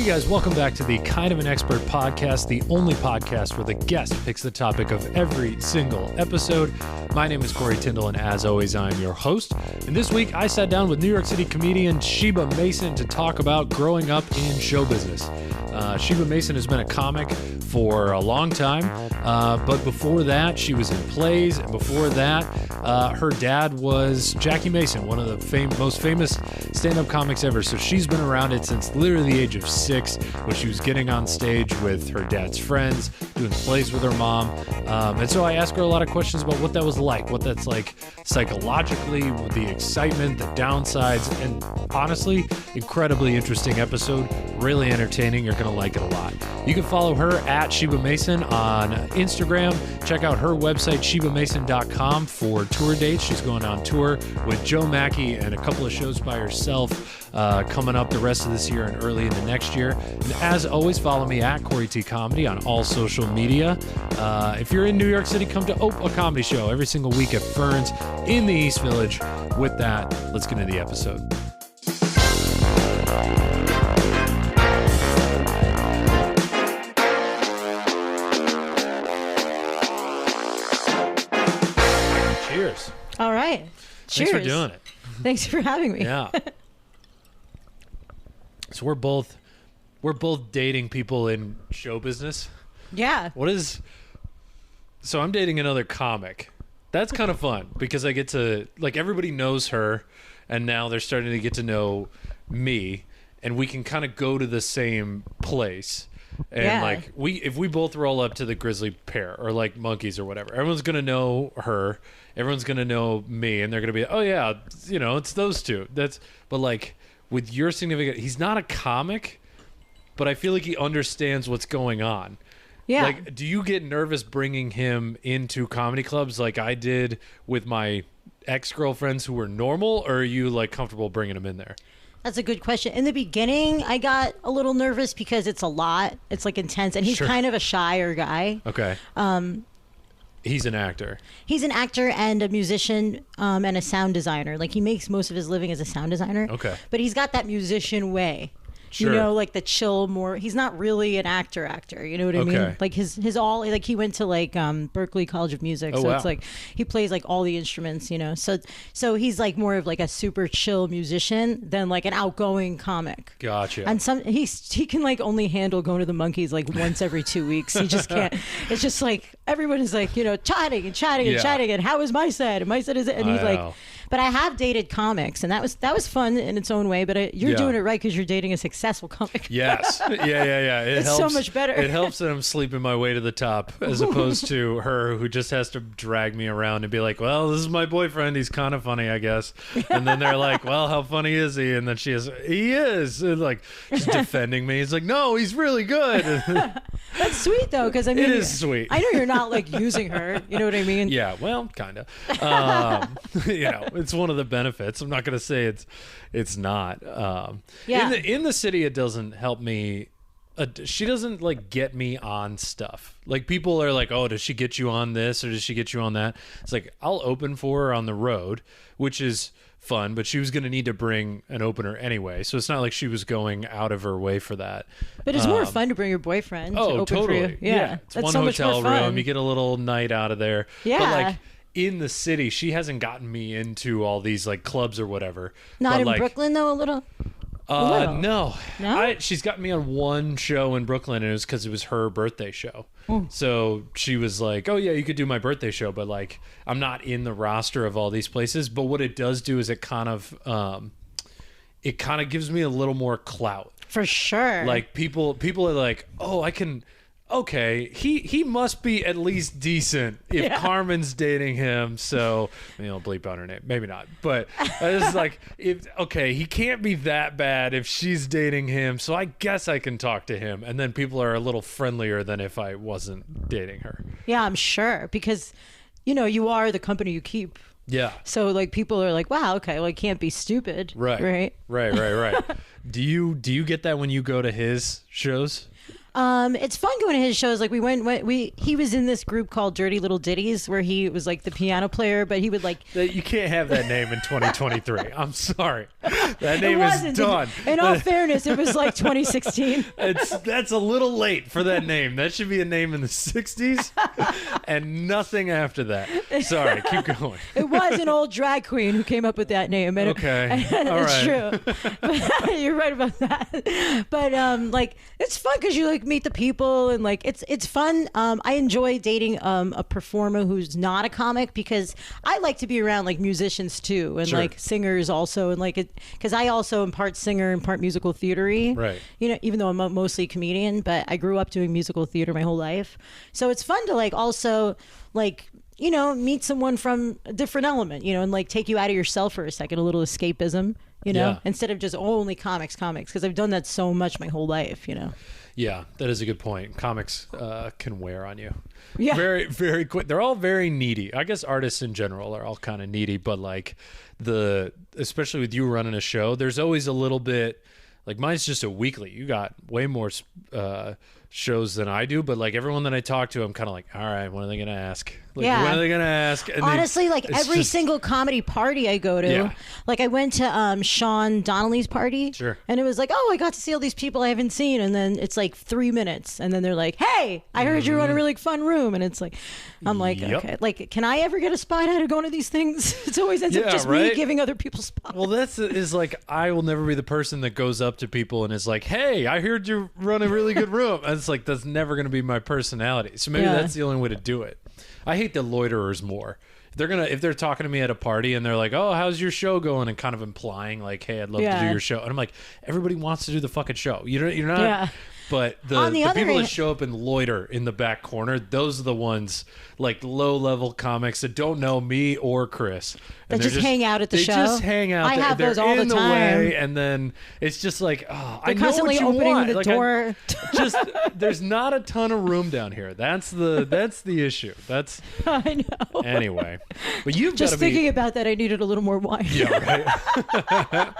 guys, welcome back to the Kind of an Expert podcast, the only podcast where the guest picks the topic of every single episode. My name is Corey Tyndall, and as always, I'm your host. And this week, I sat down with New York City comedian Sheba Mason to talk about growing up in show business. Sheba Mason has been a comic for a long time, but before that, she was in plays, and before that, her dad was Jackie Mason, one of the most famous stand-up comics ever. So she's been around it since literally the age of 6, when she was getting on stage with her dad's friends, doing plays with her mom. And so I asked her a lot of questions about what that was like, what that's like psychologically, the excitement, the downsides, and honestly, incredibly interesting episode, really entertaining. You're going to like it a lot. You can follow her at Sheba Mason on Instagram. Check out her website, shebamason.com, for tour dates. She's going on tour with Joe Mackey and a couple of shows by herself coming up the rest of this year and early in the next year. And as always, follow me at Corey T Comedy on all social media. If you're in New York City, come to a comedy show every single week at Ferns in the East Village. With that, let's get into the episode. Cheers. All right. Cheers. Thanks for doing it. Thanks for having me. Yeah. So we're both dating people in show business. Yeah. So I'm dating another comic. That's kind of fun because I get to, like, everybody knows her, and now they're starting to get to know me, and we can kind of go to the same place. And Yeah. like if we both roll up to the Grizzly Pear or like Monkeys or whatever, everyone's gonna know her, everyone's gonna know me, and they're gonna be, oh yeah, it's those two. But like with your significant, he's not a comic, but I feel like he understands what's going on. Yeah. Like, do you get nervous bringing him into comedy clubs like I did with my ex-girlfriends who were normal, or are you like comfortable bringing him in there? That's a good question. In the beginning, I got a little nervous because it's a lot. It's like intense, and he's Sure. kind of a shyer guy. Okay. He's an actor. He's an actor and a musician and a sound designer. Like, he makes most of his living as a sound designer. Okay. But he's got that musician way. Sure. You know, like the chill, more. He's not really an actor. You know what I mean? Okay. Like his all. Like, he went to like Berkeley College of Music, Oh, so wow. it's like he plays like all the instruments. You know, so he's like more of like a super chill musician than like an outgoing comic. Gotcha. And he can like only handle going to the Monkeys like once every 2 weeks. He just can't. It's just like everyone is like, chatting and chatting and Yeah. chatting, and how is my set? And my set is it? And he's I like, know. but I have dated comics, and that was fun in its own way. But you're Yeah. doing it right because you're dating a successful comic. Yes. Yeah. It It's helps. so much better. It helps that I'm sleeping my way to the top as opposed to her who just has to drag me around and be like, well, this is my boyfriend. He's kind of funny, I guess. And then they're like, well, how funny is he? And then he is. And like, she's defending me. He's like, no, he's really good. That's sweet though, because I mean, It is sweet. I know you're not like using her. You know what I mean? Yeah, well, kind of. It's one of the benefits. I'm not going to say it's not. Yeah. In the city, it doesn't help me. She doesn't like get me on stuff. Like, people are like, oh, does she get you on this or does she get you on that? It's like, I'll open for her on the road, which is fun, but she was going to need to bring an opener anyway. So it's not like she was going out of her way for that. But it's more fun to bring your boyfriend to Oh, open totally. for you. Yeah. It's That's one so much hotel more fun. room. You get a little night out of there. Yeah. But like in the city, she hasn't gotten me into all these like clubs or whatever. Not But, in like, Brooklyn though, a little. little. No. No? She's gotten me on one show in Brooklyn, and it was because it was her birthday show. So she was like, oh yeah, you could do my birthday show, but like I'm not in the roster of all these places. But what it does do is it kind of gives me a little more clout. For sure. Like, people are like, oh, I can. Okay, he must be at least decent if Yeah. Carmen's dating him. So I'll bleep out her name, maybe not. But it's like, he can't be that bad if she's dating him. So I guess I can talk to him. And then people are a little friendlier than if I wasn't dating her. Yeah, I'm sure, because you are the company you keep. Yeah. So like, people are like, wow, okay, well, I can't be stupid. Right. Right. Do you get that when you go to his shows? It's fun going to his shows. Like he was in this group called Dirty Little Ditties where he was like the piano player, but he would like. You can't have that name in 2023. I'm sorry. That name is done. In all fairness, it was like 2016. That's a little late for that name. That should be a name in the 60s and nothing after that. Sorry, keep going. It was an old drag queen who came up with that name. And okay. It's true. You're right about that. But like it's fun because you like meet the people and like it's fun. I enjoy dating a performer who's not a comic because I like to be around like musicians too and like singers also and like it because I also am part singer and part musical theater-y. Right. You know, even though I'm mostly a comedian, but I grew up doing musical theater my whole life. So it's fun to like also like you know meet someone from a different element, you know, and like take you out of yourself for a second, a little escapism, you know, instead of just only comics because I've done that so much my whole life, you know. Yeah, that is a good point. Comics can wear on you. Yeah. Very, very quick. They're all very needy. I guess artists in general are all kind of needy, but like especially with you running a show, there's always a little bit, like mine's just a weekly. You got way more shows than I do, but like everyone that I talk to, I'm kind of like, all right, what are they going to ask? Like, what are they going to ask? And honestly, like every single comedy party I go to, like I went to Sean Donnelly's party, and it was like, oh, I got to see all these people I haven't seen, and then it's like 3 minutes, and then they're like, hey, I heard you run a really fun room, and it's like, I'm like, okay, like, can I ever get a spot out of going to these things? It's always ends up just me giving other people spots. Well, is like, I will never be the person that goes up to people and is like, hey, I heard you run a really good room. And it's like, that's never going to be my personality. So maybe that's the only way to do it. I hate the loiterers more. If they're talking to me at a party and they're like, oh, how's your show going? And kind of implying like, hey, I'd love to do your show. And I'm like, everybody wants to do the fucking show. You're not. Yeah. But the people that show up and loiter in the back corner, those are the ones like low-level comics that don't know me or Chris. That just hang out at the show? They just hang out. I have those all the time. Way, and then it's just like, oh, I know what you opening want. The door. There's not a ton of room down here. That's the issue. That's I know. Anyway, but you've just thinking about that, I needed a little more wine. Yeah, right.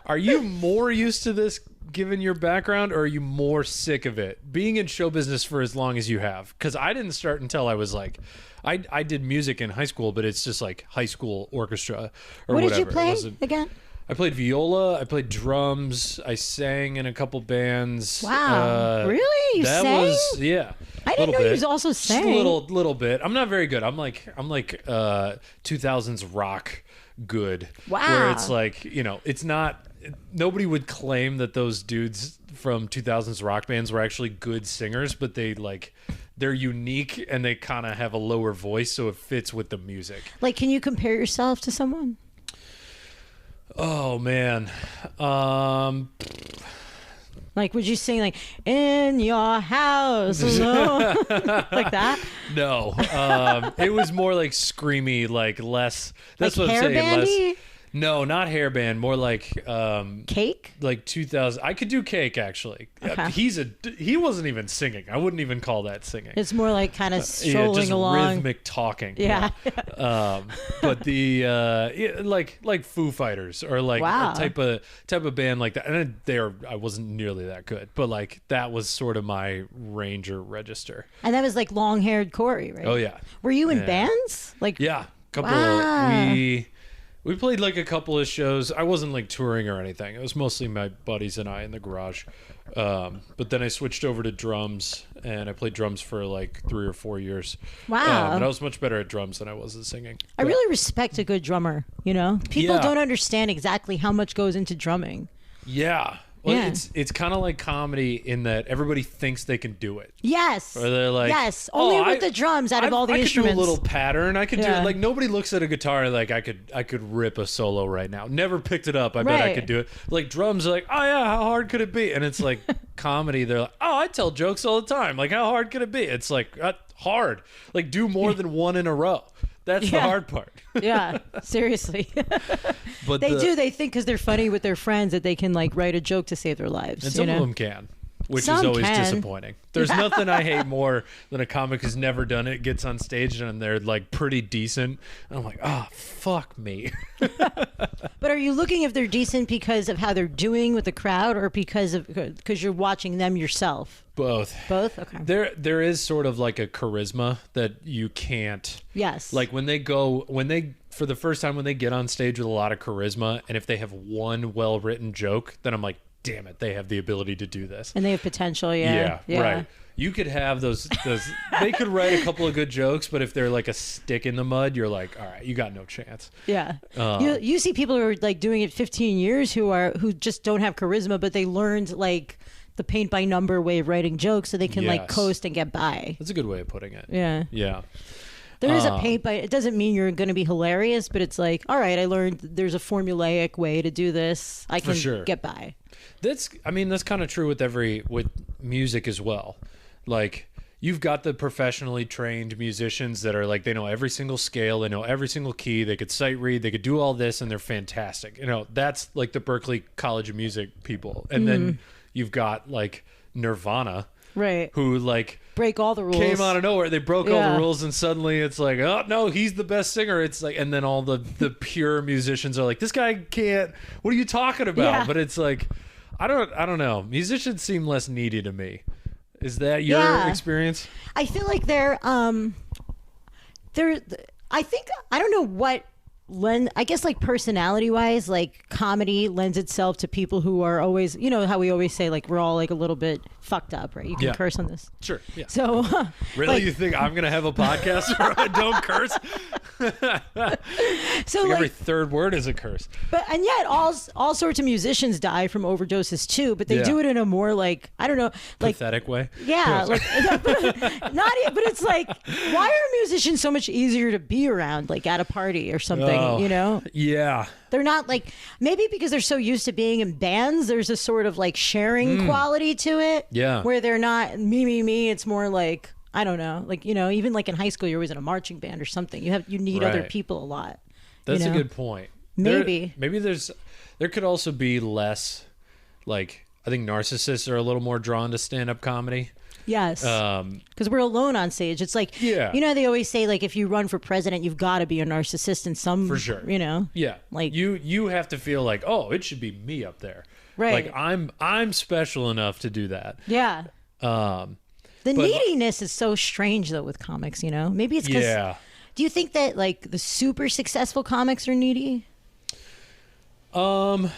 Are you more used to this given your background, or are you more sick of it being in show business for as long as you have? Because I didn't start until I was like, I did music in high school, but it's just like high school orchestra or whatever. What did you play again? I played viola, I played drums, I sang in a couple bands. Wow, really? You sang? I didn't know you also sang. Just a little bit. I'm not very good. I'm like 2000s rock good. Wow. Where it's like, you know, it's not. Nobody would claim that those dudes from 2000s rock bands were actually good singers, but they're unique and they kind of have a lower voice, so it fits with the music. Like, can you compare yourself to someone? Oh man, like, would you sing like "In Your House" alone? Like that? No, it was more like screamy, like less. That's like what I'm saying. bandy? Less. No, not hairband. More like Cake. Like 2000. I could do Cake actually. Okay. He wasn't even singing. I wouldn't even call that singing. It's more like kind of strolling just along, rhythmic talking. Yeah. But the like Foo Fighters or like a type of band like that. And I wasn't nearly that good, but like that was sort of my range or register. And that was like long-haired Corey, right? Oh yeah. Were you in bands? Like We played like a couple of shows. I wasn't like touring or anything. It was mostly my buddies and I in the garage. But then I switched over to drums, and I played drums for like 3 or 4 years. Wow. And I was much better at drums than I was at singing. I really respect a good drummer, you know? People don't understand exactly how much goes into drumming. Yeah. Well, it's kind of like comedy in that everybody thinks they can do it. Yes. Or they're like, only with the drums out of all the instruments. I could do a little pattern. I could do it. Like nobody looks at a guitar like I could rip a solo right now. Never picked it up. I bet I could do it. Like drums are like, oh yeah, how hard could it be? And it's like comedy. They're like, oh, I tell jokes all the time. Like how hard could it be? It's like hard. Like do more than one in a row. That's the hard part. Yeah, seriously. But they think because they're funny with their friends that they can like write a joke to save their lives. And some of them can. which is always disappointing. There's nothing I hate more than a comic who's never done it, gets on stage and they're like pretty decent. And I'm like, oh, fuck me. But are you looking if they're decent because of how they're doing with the crowd, or because you're watching them yourself? Both. Both? Okay. There is sort of like a charisma that you can't. Yes. Like for the first time when they get on stage with a lot of charisma, and if they have one well-written joke, then I'm like, damn it, they have the ability to do this. And they have potential, yeah. Yeah, right. You could have those they could write a couple of good jokes, but if they're like a stick in the mud, you're like, all right, you got no chance. Yeah. You see people who are like doing it 15 years who just don't have charisma, but they learned like the paint by number way of writing jokes so they can like coast and get by. That's a good way of putting it. Yeah. Yeah. There is a paint by, it doesn't mean you're going to be hilarious, but it's like, all right, I learned there's a formulaic way to do this. I can get by. That's kind of true with music as well. Like, you've got the professionally trained musicians that are like, they know every single scale, they know every single key, they could sight read, they could do all this, and they're fantastic. You know, that's like the Berklee College of Music people. And then you've got like Nirvana, right? Who like break all the rules, came out of nowhere. They broke all the rules, and suddenly it's like, oh no, he's the best singer. It's like, and then all the pure musicians are like, this guy can't. What are you talking about? Yeah. But it's like, I don't know. Musicians seem less needy to me. Is that your experience? I feel like they're I think, I don't know what I guess like personality wise, like comedy lends itself to people who are always, you know how we always say like we're all like a little bit fucked up, right? You can curse on this. Sure. Yeah. So really, you think I'm gonna have a podcast where I don't curse? So like every third word is a curse. But and yet all sorts of musicians die from overdoses too, but they do it in a more like, I don't know, like pathetic way. Yeah, like but it's like, why are musicians so much easier to be around, like at a party or something? You know? Yeah. They're not like, maybe because they're so used to being in bands, there's a sort of like sharing quality to it. Yeah. Where they're not me. It's more like, I don't know, like, you know, even like in high school, you're always in a marching band or something. You need other people a lot. That's a good point. Maybe there could also be less, like, I think narcissists are a little more drawn to stand-up comedy. Yes. Because we're alone on stage. It's like, you know, they always say, like, if you run for president, you've got to be a narcissist in some, for sure. You know? Yeah. Like, you have to feel like, oh, it should be me up there. Right. Like, I'm special enough to do that. Yeah. The neediness is so strange, though, with comics, you know? Maybe it's because... Do you think that, like, the super successful comics are needy? Yeah.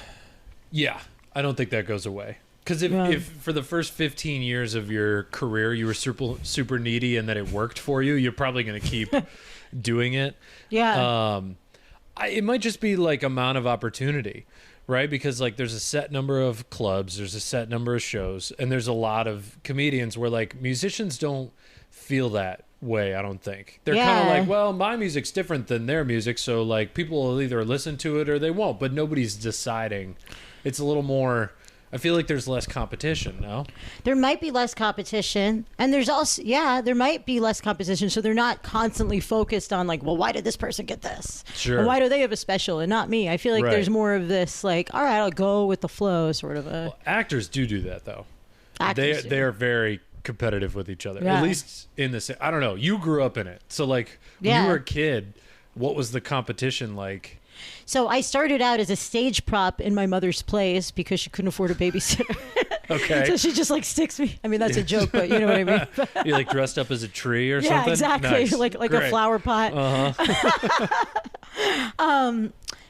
I don't think that goes away. Because if for the first 15 years of your career you were super needy and that it worked for you, you're probably going to keep doing it. Yeah. It might just be like amount of opportunity, right? Because like there's a set number of clubs, there's a set number of shows, and there's a lot of comedians where like musicians don't feel that way, I don't think. They're kind of like, well, my music's different than their music, so like people will either listen to it or they won't, but nobody's deciding. It's a little more... I feel like there's less competition, no? There might be less competition. And there's also, there might be less competition. So they're not constantly focused on like, well, why did this person get this? Sure. And why do they have a special and not me? I feel like there's more of this like, all right, I'll go with the flow sort of a... Well, actors do that, though. Actors they are very competitive with each other. At least in this... I don't know. You grew up in it. So like, when you were a kid, what was the competition like? So I started out as a stage prop in my mother's place because she couldn't afford a babysitter. Okay. So she just like sticks me. I mean, that's a joke, but you know what I mean. You like dressed up as a tree or something? Yeah, exactly. Nice. Like a flower pot.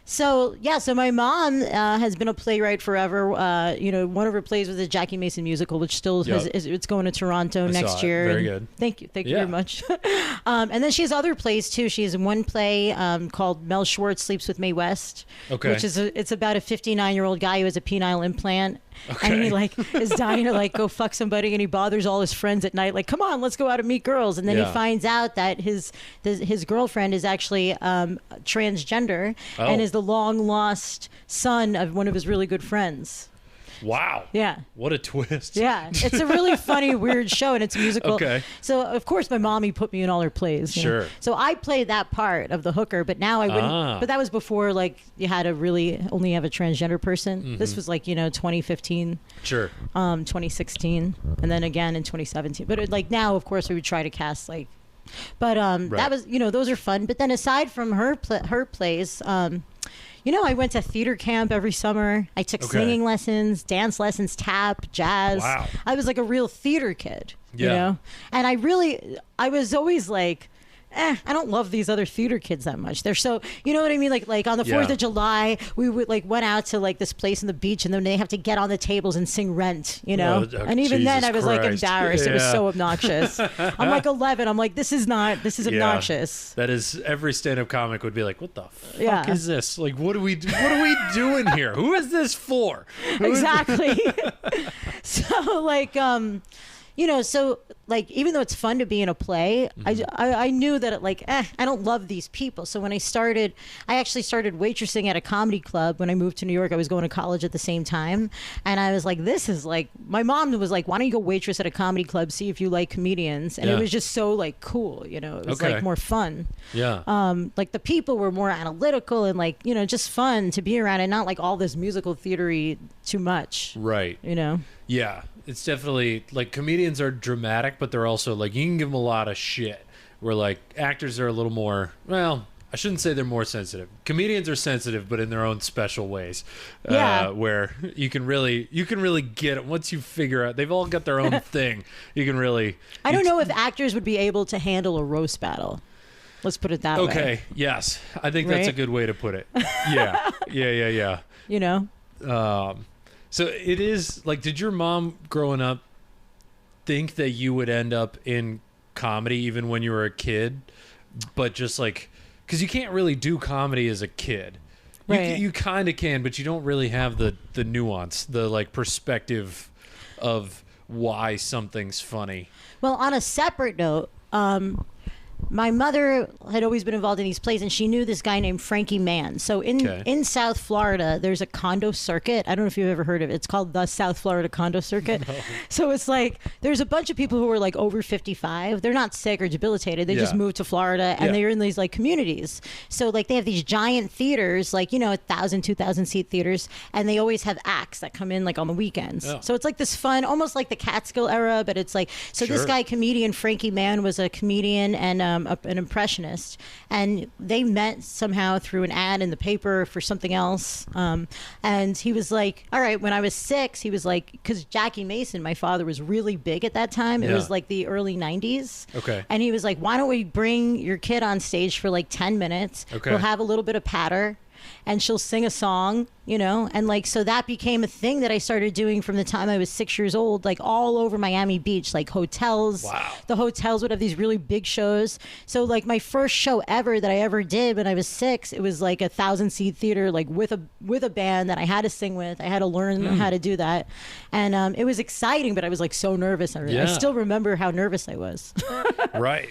So my mom has been a playwright forever. You know, one of her plays was a Jackie Mason musical, which still it's going to Toronto next year. Very good. Thank you very much. And then she has other plays too. She has one play called Mel Schwartz Sleeps with Mae West, which is it's about a 59-year-old guy who has a penile implant. Okay. And he like is dying to like go fuck somebody, and he bothers all his friends at night, like, come on, let's go out and meet girls. And then he finds out that his girlfriend is actually transgender and is the long lost son of one of his really good friends. Wow. Yeah. What a twist. Yeah. It's a really funny, weird show, and it's a musical. Okay. So, of course, my mommy put me in all her plays. Sure. Know? So I played that part of the hooker, but now I wouldn't. But that was before, like, you had to really only have a transgender person. Mm-hmm. This was, like, 2015. Sure. 2016. And then again in 2017. But, like, now, of course, we would try to cast, like, but right. that was, those are fun. But then aside from her plays, I went to theater camp every summer. I took singing lessons, dance lessons, tap, jazz. Wow. I was like a real theater kid, you know? And I was always like, I don't love these other theater kids that much. They're so, you know what I mean? Like on the 4th of July, we would went out to like this place on the beach, and then they have to get on the tables and sing Rent, and even Jesus then I was Christ. like embarrassed. Yeah. It was so obnoxious. I'm like 11. I'm like, this is obnoxious. That is, every stand-up comic would be like, what the fuck is this? Like, what are we doing here? Who is this for? Exactly. So like, so like, even though it's fun to be in a play, I knew that I don't love these people. So when I actually started waitressing at a comedy club when I moved to New York. I was going to college at the same time. And I was like, this is like, my mom was like, why don't you go waitress at a comedy club, see if you like comedians? And it was just so like cool, it was like more fun. Yeah. Like the people were more analytical and like, just fun to be around, and not like all this musical theatery too much. Right. Yeah. It's definitely like, comedians are dramatic, but they're also like, you can give them a lot of shit, where like actors are a little more, well, I shouldn't say they're more sensitive. Comedians are sensitive, but in their own special ways. Where you can really get it once you figure out, they've all got their own thing. You can really, I don't know if actors would be able to handle a roast battle. Let's put it that way. Okay. Yes. I think that's a good way to put it. Yeah. So it is like, did your mom growing up think that you would end up in comedy even when you were a kid? But just like, because you can't really do comedy as a kid. Right. You kind of can, but you don't really have the nuance, the like perspective of why something's funny. Well, on a separate note, my mother had always been involved in these plays, and she knew this guy named Frankie Mann. So in South Florida, there's a condo circuit. I don't know if you've ever heard of it. It's called the South Florida Condo Circuit. No. So it's like, there's a bunch of people who are like over 55. They're not sick or debilitated. They just moved to Florida, and they're in these like communities. So like, they have these giant theaters, like, 1,000, 2,000 seat theaters, and they always have acts that come in like on the weekends. Oh. So it's like this fun, almost like the Catskill era, but it's like, so this guy, comedian Frankie Mann, was a comedian and an impressionist, and they met somehow through an ad in the paper for something else, and he was like, all right, when I was 6, he was like, because Jackie Mason, my father, was really big at that time. It was like the early 90s. Okay. And he was like, why don't we bring your kid on stage for like 10 minutes? Okay. We'll have a little bit of patter, and she'll sing a song, and like, so that became a thing that I started doing from the time I was 6 years old, like all over Miami Beach, like hotels. Wow. The hotels would have these really big shows. So like, my first show ever that I ever did when I was 6, it was like 1,000 seat theater, like with a band that I had to sing with. I had to learn how to do that. And it was exciting, but I was like so nervous. I still remember how nervous I was. Right.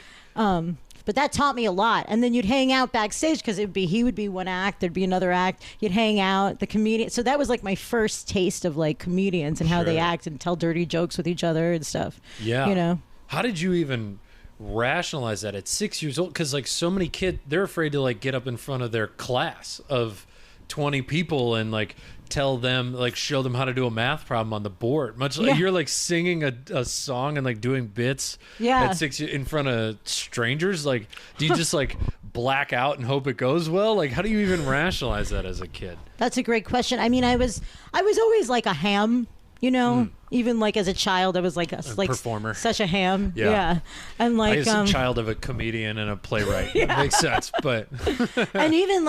But that taught me a lot. And then you'd hang out backstage, because he would be one act, there'd be another act. You'd hang out, the comedian. So that was like my first taste of like comedians and how they act and tell dirty jokes with each other and stuff. Yeah. How did you even rationalize that at 6 years old? Because like, so many kids, they're afraid to like get up in front of their class of 20 people and like tell them, like show them how to do a math problem on the board. Much like you're like singing a song and like doing bits at 6 in front of strangers. Like, do you just like black out and hope it goes well? Like, how do you even rationalize that as a kid? That's a great question. I mean, I was always like a ham. Even like as a child, I was like a performer, such a ham. Yeah. And like, I was a child of a comedian and a playwright. It makes sense, but and even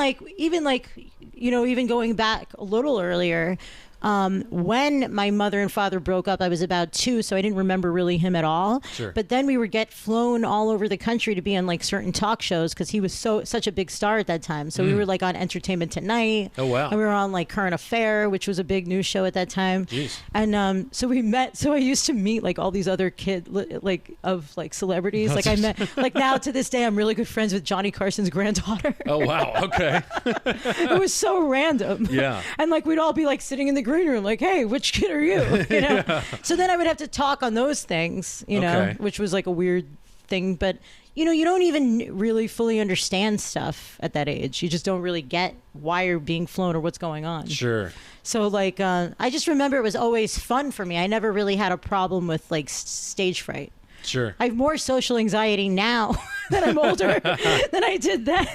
going back a little earlier, when my mother and father broke up, I was about 2, so I didn't remember really him at all. Sure. But then we would get flown all over the country to be on like certain talk shows, because he was such a big star at that time. So we were like on Entertainment Tonight. Oh wow! And we were on like Current Affair, which was a big news show at that time. Jeez. And so we met. So I used to meet like all these other kids, like of like celebrities. Like I met, like now to this day, I'm really good friends with Johnny Carson's granddaughter. Oh wow! Okay. It was so random. Yeah. And like, we'd all be like sitting in the green green room, like, hey, which kid are you? You know? Yeah. So then I would have to talk on those things, you know, which was like a weird thing. But, you know, you don't even really fully understand stuff at that age. You just don't really get why you're being flown or what's going on. Sure. So, like, I just remember it was always fun for me. I never really had a problem with, like, stage fright. Sure. I have more social anxiety now that I'm older than I did then.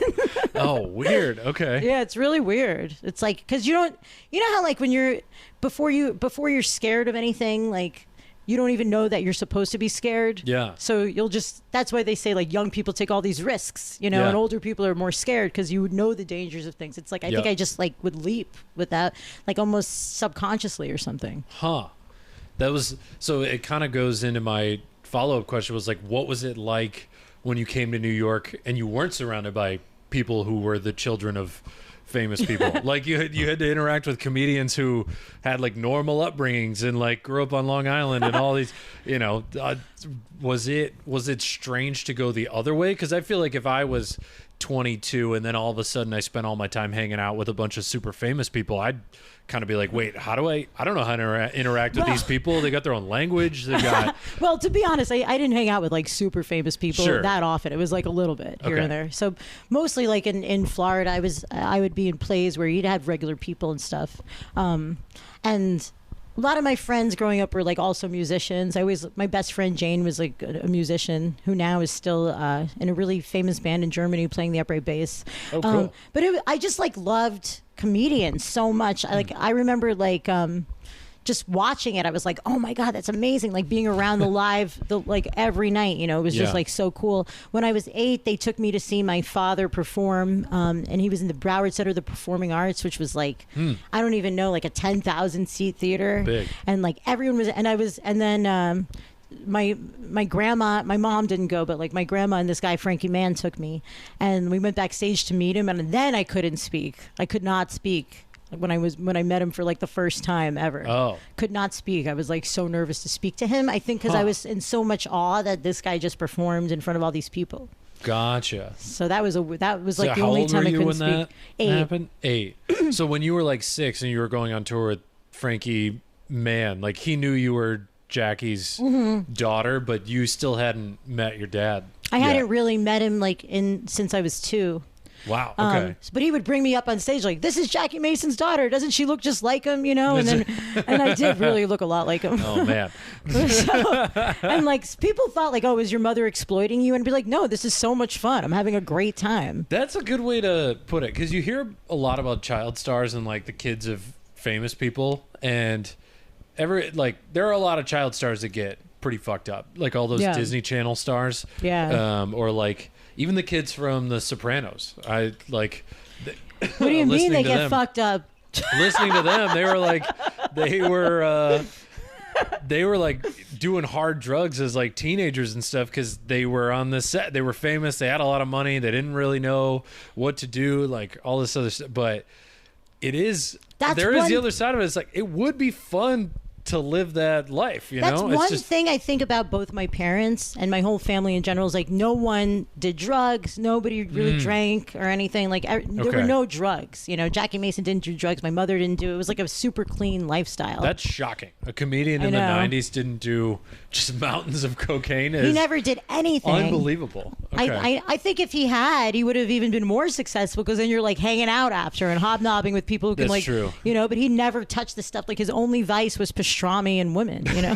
Oh, weird. Okay. Yeah, it's really weird. It's like, because you know how, like, when you're, before you're scared of anything, like, you don't even know that you're supposed to be scared. Yeah. So that's why they say, like, young people take all these risks, you know, and older people are more scared because you would know the dangers of things. It's like, I think I just, like, would leap with that, like, almost subconsciously or something. Huh. So it kind of goes into my follow-up question was like, what was it like when you came to New York and you weren't surrounded by people who were the children of famous people? Like you had to interact with comedians who had like normal upbringings and like grew up on Long Island and all these, you know, was it strange to go the other way? Because I feel like if I was 22 and then all of a sudden I spent all my time hanging out with a bunch of super famous people, I'd kind of be like, wait, I don't know how to interact with these people. They got their own language. They got well, to be honest, I didn't hang out with like super famous people that often. It was like a little bit here and there. So mostly like in Florida, I would be in plays where you'd have regular people and stuff. And a lot of my friends growing up were like also musicians. My best friend Jane was like a musician who now is still in a really famous band in Germany playing the upright bass. Oh, cool. But I just like loved comedians so much. I remember like just watching it, I was like, oh my God, that's amazing. Like being around like every night, you know, it was just like so cool. When I was 8, they took me to see my father perform. And he was in the Broward Center of the Performing Arts, which was like, I don't even know, like a 10,000 seat theater. Big. And like everyone was, and then my grandma, my mom didn't go, but like my grandma and this guy Frankie Mann took me, and we went backstage to meet him, and then I couldn't speak. I could not speak when I met him for like the first time ever. Oh. Could not speak. I was like so nervous to speak to him. I think because I was in so much awe that this guy just performed in front of all these people. Gotcha. So that was like the only time I couldn't speak. That 8. happened? 8. So when you were like 6 and you were going on tour with Frankie Mann, like he knew you were Jackie's daughter, but you still hadn't met your dad. I hadn't really met him like since I was 2. Wow. Okay. But he would bring me up on stage like, "This is Jackie Mason's daughter. Doesn't she look just like him?" You know, and I did really look a lot like him. Oh man. And like people thought like, "Oh, is your mother exploiting you?" And I'd be like, "No, this is so much fun. I'm having a great time." That's a good way to put it, because you hear a lot about child stars and like the kids of famous people, and there are a lot of child stars that get pretty fucked up, like all those Disney Channel stars. Yeah. Or like even the kids from The Sopranos. I like. What do you mean they get fucked up? Listening to them, they were like doing hard drugs as like teenagers and stuff, because they were on the set. They were famous. They had a lot of money. They didn't really know what to do, like all this other stuff. But there is the other side of it. It's like it would be fun to live that life, you know? That's one thing I think about both my parents and my whole family in general is like no one did drugs, nobody really drank or anything. Like there were no drugs, you know. Jackie Mason didn't do drugs, my mother didn't do it. It was like a super clean lifestyle. That's shocking. A comedian in the 90s didn't do just mountains of cocaine. He never did anything. Unbelievable. Okay. I think if he had, he would have even been more successful, because then you're like hanging out after and hobnobbing with people who can That's true. You know, but he never touched the stuff. Like his only vice was pastrami and women, you know.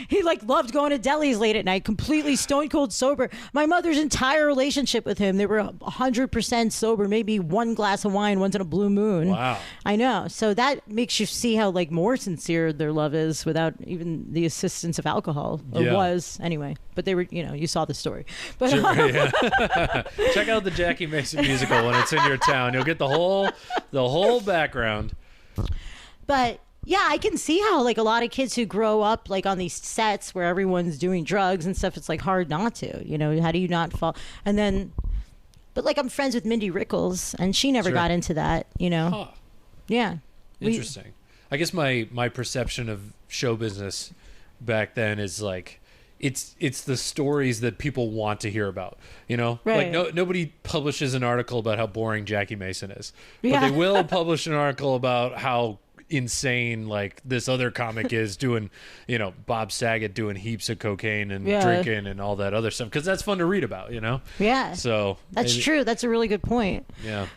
He like loved going to delis late at night, completely stone cold sober. My mother's entire relationship with him, they were 100% sober, maybe one glass of wine once in a blue moon. Wow. I know. So that makes you see how like more sincere their love is without even the assistance of alcohol. Or was anyway. But they were, you know, you saw the story. But check out the Jackie Mason musical when it's in your town. You'll get the whole background. But yeah, I can see how like a lot of kids who grow up like on these sets where everyone's doing drugs and stuff, it's like hard not to, you know. How do you not fall? And then, but like I'm friends with Mindy Rickles, and she never got into that, you know. Huh. Yeah. Interesting. I guess my perception of show business back then is like it's the stories that people want to hear about, you know. Right. Like nobody publishes an article about how boring Jackie Mason is, but they will publish an article about how insane like this other comic is doing, you know, Bob Saget doing heaps of cocaine and drinking and all that other stuff, because that's fun to read about, you know. So that's true. That's a really good point. Yeah,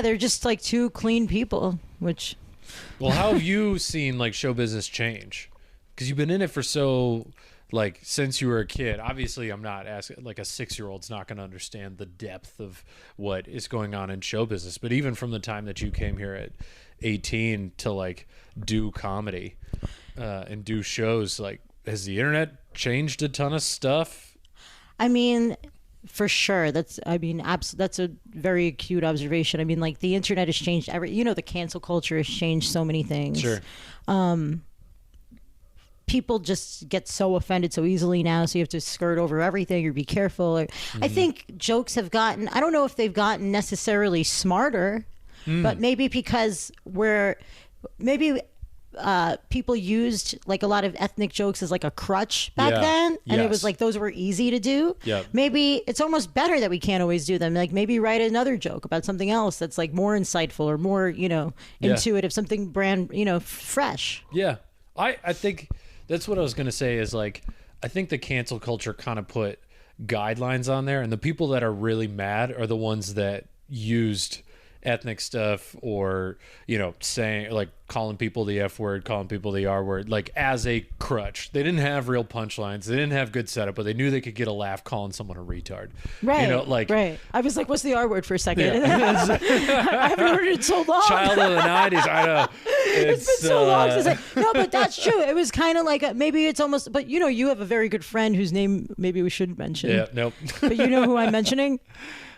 they're just like two clean people. Which, well, how have you seen like show business change? Because you've been in it for so, like, since you were a kid. Obviously, I'm not asking, like, a 6-year-old's not going to understand the depth of what is going on in show business. But even from the time that you came here at 18 to, like, do comedy and do shows, like, has the internet changed a ton of stuff? I mean, for sure. That's a very acute observation. I mean, like, the internet has changed the cancel culture has changed so many things. Sure. People just get so offended so easily now, so you have to skirt over everything or be careful. I think jokes have gotten, I don't know if they've gotten necessarily smarter, but maybe because people used like a lot of ethnic jokes as like a crutch back then, and it was like those were easy to do. Maybe it's almost better that we can't always do them. Like maybe write another joke about something else that's like more insightful or more, intuitive, something brand, fresh. I think that's what I was going to say is, like, I think the cancel culture kind of put guidelines on there, and the people that are really mad are the ones that used ethnic stuff or, saying, like, calling people the F word, calling people the R word, like, as a crutch. They didn't have real punchlines. They didn't have good setup, but they knew they could get a laugh calling someone a retard. Right. Right. I was like, what's the R word for a second? I haven't heard it so long. Child of the 90s. I know. It's been so long since no, but that's true. It was kind of like maybe it's almost, but you have a very good friend whose name maybe we shouldn't mention. Yeah, nope. But you know who I'm mentioning?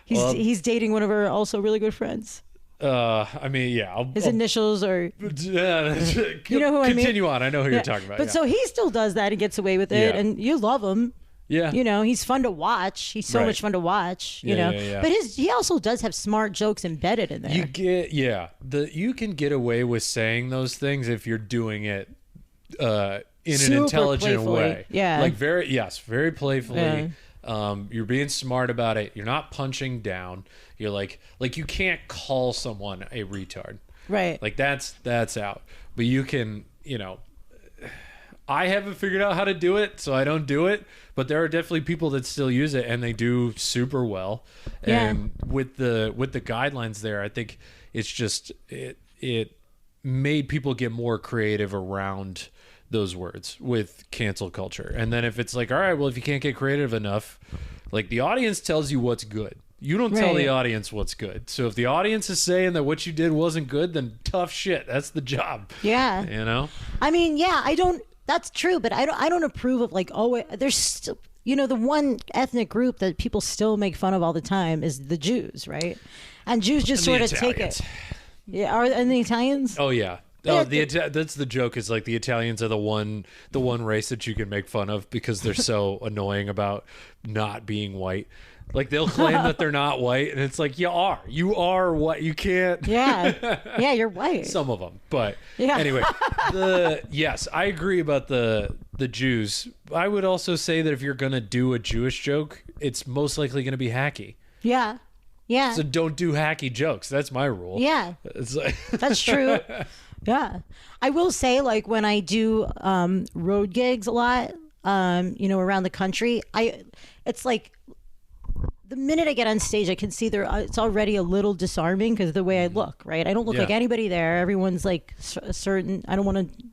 He's dating one of our also really good friends. I mean, yeah. His initials are. You know who I mean? Continue on. I know who you're talking about. But so he still does that and gets away with it, and you love him. Yeah. He's fun to watch. He's so much fun to watch. But he also does have smart jokes embedded in there. You can get away with saying those things if you're doing it in an intelligent playfully. way. Yeah. Like very playfully. Yeah. You're being smart about it. You're not punching down. You're like you can't call someone a retard. Right. Like that's out. But you can, I haven't figured out how to do it, so I don't do it. But there are definitely people that still use it, and they do super well. And with the guidelines there, I think it's just it made people get more creative around those words with cancel culture. And then if it's like, all right, well, if you can't get creative enough, like the audience tells you what's good. You don't tell the audience what's good. So if the audience is saying that what you did wasn't good, then tough shit. That's the job. Yeah. I mean, that's true, but I don't approve of like, there's still, the one ethnic group that people still make fun of all the time is the Jews, right? And Jews just sort of take it. Yeah, and the Italians? Oh yeah. Oh, that's the joke. Is like the Italians are the one race that you can make fun of because they're so annoying about not being white. Like they'll claim that they're not white, and it's like you are white. You can't. Yeah, you're white. Some of them, but anyway, yes, I agree about the Jews. I would also say that if you're gonna do a Jewish joke, it's most likely gonna be hacky. Yeah. So don't do hacky jokes. That's my rule. Yeah, it's like that's true. Yeah, I will say, like when I do road gigs a lot, around the country, it's like the minute I get on stage, I can see it's already a little disarming because of the way I look. Right, I don't look like anybody there. Everyone's like a certain. I don't want to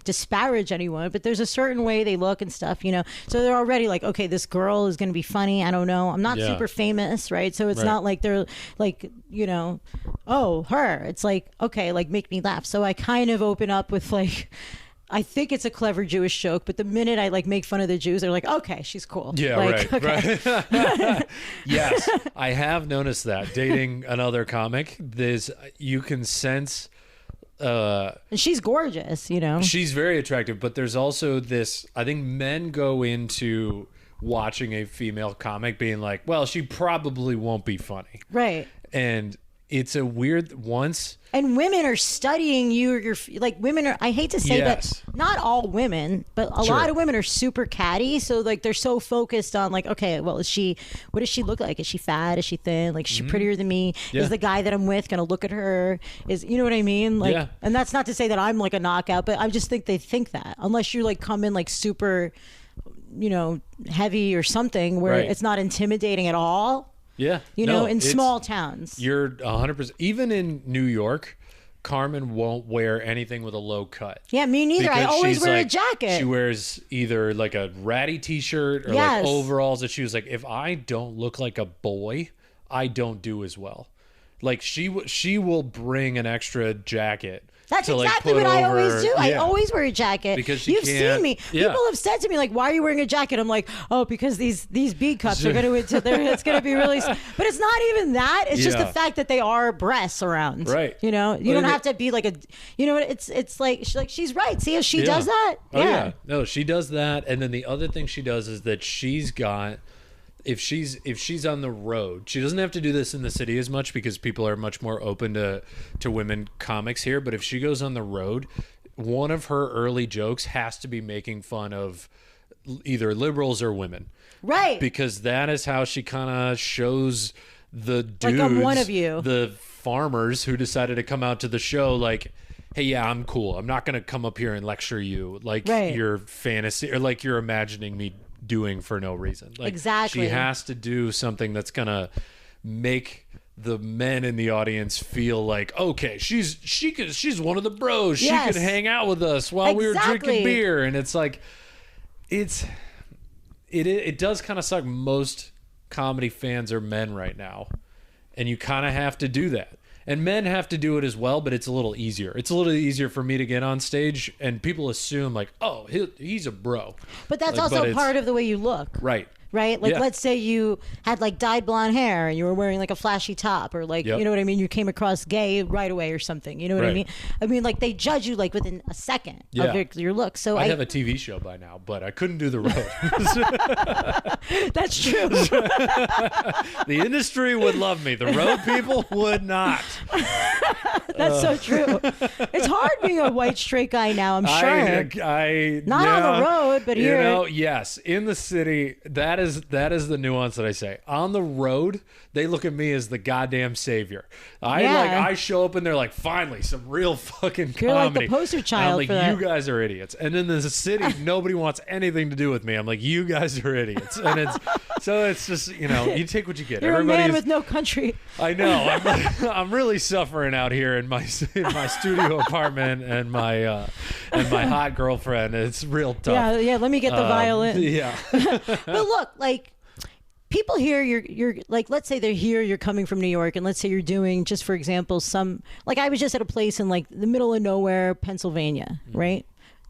disparage anyone, but there's a certain way they look and stuff, so they're already like, okay, this girl is going to be funny. I don't know, I'm not super famous, right? So it's not like they're like, oh, her, it's like, okay, like make me laugh. So I kind of open up with like, I think it's a clever Jewish joke, but the minute I like make fun of the Jews, they're like, okay, she's cool. Yeah, like, right. Yes, I have noticed that dating another comic, you can sense. And she's gorgeous, She's very attractive, but there's also this, I think men go into watching a female comic being like, well, she probably won't be funny. Right. And it's a weird once. And women are studying you. You're like women are. I hate to say that not all women, but a lot of women are super catty. So like they're so focused on like, okay, well, what does she look like? Is she fat? Is she thin? Like, is she prettier than me? Is the guy that I'm with gonna look at her? You know what I mean? Like, and that's not to say that I'm like a knockout, but I just think they think that unless you like come in like super, heavy or something where it's not intimidating at all. Yeah. In small towns. You're 100%. Even in New York, Carmen won't wear anything with a low cut. Yeah, me neither. I always wear a jacket. She wears either like a ratty t-shirt or like overalls that she was like, if I don't look like a boy, I don't do as well. Like she will bring an extra jacket. That's exactly what I always do. I always wear a jacket. Because you've seen me. People have said to me like, "Why are you wearing a jacket?" I'm like, "Oh, because these B cups are going to it's going to be really." But it's not even that. It's just the fact that they are breasts around. Right. You don't have to be like a. You know what? It's like she's right. See how she does that? Oh yeah. No, she does that, and then the other thing she does is that she's got. If she's on the road, she doesn't have to do this in the city as much because people are much more open to women comics here. But if she goes on the road, one of her early jokes has to be making fun of either liberals or women. Right. Because that is how she kind of shows the dudes, like I'm one of you, the farmers who decided to come out to the show like, hey, yeah, I'm cool. I'm not going to come up here and lecture you like your fantasy or like you're imagining me doing for no reason. Like, exactly. She has to do something that's gonna make the men in the audience feel like, okay, she's one of the bros. She could hang out with us while we were drinking beer. And it's like, it does kind of suck. Most comedy fans are men right now, and you kind of have to do that. And men have to do it as well, but it's a little easier. It's a little easier for me to get on stage, and people assume like, oh, he's a bro. But that's also part of the way you look. Right. Right? Like, let's say you had like dyed blonde hair and you were wearing like a flashy top or like, you know what I mean? You came across gay right away or something. You know what I mean? I mean, like they judge you like within a second of your look. So I have a TV show by now, but I couldn't do the road. That's true. The industry would love me. The road people would not. That's so true. It's hard being a white straight guy now, I'm sure. Not on the road, but here. Yes. In the city, that is the nuance that I say. On the road, they look at me as the goddamn savior. I show up and they're like, finally, some real fucking comedy. You're like the poster child. I'm like, you guys are idiots. And in the city, nobody wants anything to do with me. I'm like, you guys are idiots. And it's just, you take what you get. You're a man with no country. I know. I'm really suffering out here in my studio apartment and my hot girlfriend. It's real tough. Yeah. Let me get the violin. Yeah. But look, like people here, you're like, let's say they're here, you're coming from New York, and let's say you're doing, just for example, like I was just at a place in like the middle of nowhere, Pennsylvania, right?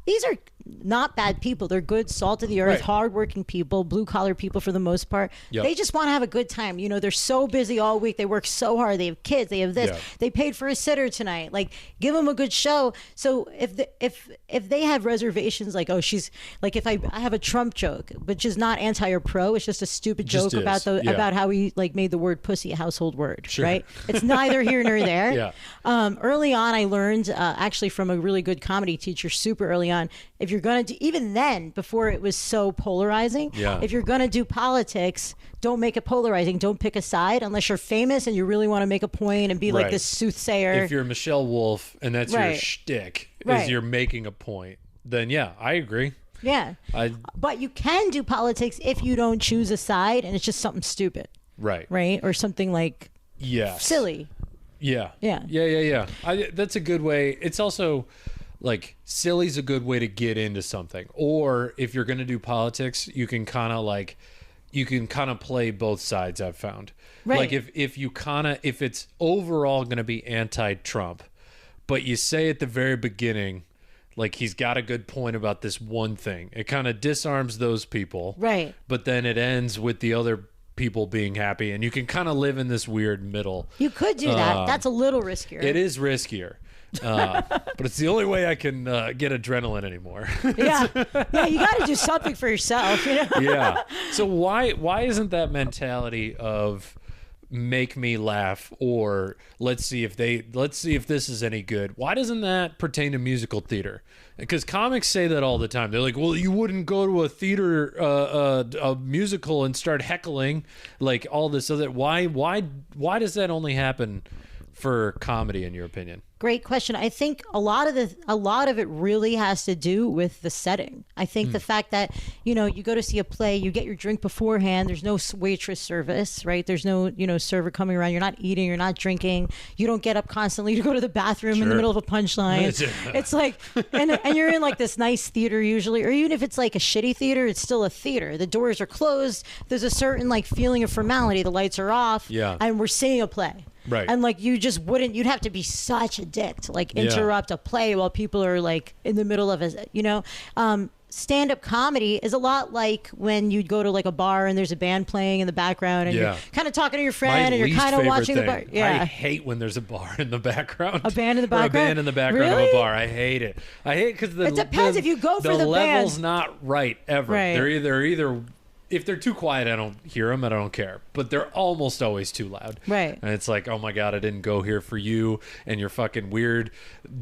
These are not bad people. They're good, salt of the earth, hardworking people, blue collar people for the most part. Yep. They just want to have a good time. They're so busy all week. They work so hard. They have kids. They have this. Yeah. They paid for a sitter tonight. Like, give them a good show. So if they have reservations, like, oh, she's like, if I have a Trump joke, which is not anti or pro, it's just a stupid joke about how he like made the word pussy a household word. Sure. Right? It's neither here nor there. Yeah. Early on, I learned actually from a really good comedy teacher, super early on, if you're going to do, even then, before it was so polarizing, if you're going to do politics, don't make it polarizing. Don't pick a side unless you're famous and you really want to make a point and be like this soothsayer. If you're Michelle Wolf and that's your shtick, is you're making a point, then I agree. Yeah. But you can do politics if you don't choose a side and it's just something stupid. Right. Right? Or something like silly. Yeah. That's a good way. It's also... like, silly's a good way to get into something. Or if you're going to do politics, you can kind of play both sides, I've found. Right. Like if it's overall going to be anti-Trump, but you say at the very beginning, like, he's got a good point about this one thing. It kind of disarms those people. Right. But then it ends with the other people being happy, and you can kind of live in this weird middle. You could do that. That's a little riskier. It is riskier. But it's the only way I can get adrenaline anymore. Yeah, you got to do something for yourself. Yeah. So why isn't that mentality of make me laugh, or let's see if this is any good. Why doesn't that pertain to musical theater? Because comics say that all the time. They're like, well, you wouldn't go to a theater a musical and start heckling like all this other. Why does that only happen for comedy, in your opinion? Great question. I think a lot of it really has to do with the setting. I think the fact that, you go to see a play, you get your drink beforehand. There's no waitress service, right? There's no, server coming around. You're not eating, you're not drinking. You don't get up constantly to go to the bathroom in the middle of a punchline. It's like, and you're in like this nice theater usually, or even if it's like a shitty theater, it's still a theater. The doors are closed. There's a certain like feeling of formality. The lights are off. Yeah. And we're seeing a play. Right. And like you'd have to be such a dick to like interrupt a play while people are like in the middle of stand-up comedy is a lot like when you go to like a bar and there's a band playing in the background and you're kind of talking to your friend and you're kind of watching the bar. Yeah. I hate when there's a bar in the background. A band in the background? Or a band in the background of a bar. I hate it. Because it depends if you go for the level's band. not right ever. Right. They're either if they're too quiet, I don't hear them and I don't care. But they're almost always too loud. Right. And it's like, oh my God, I didn't go here for you and your fucking weird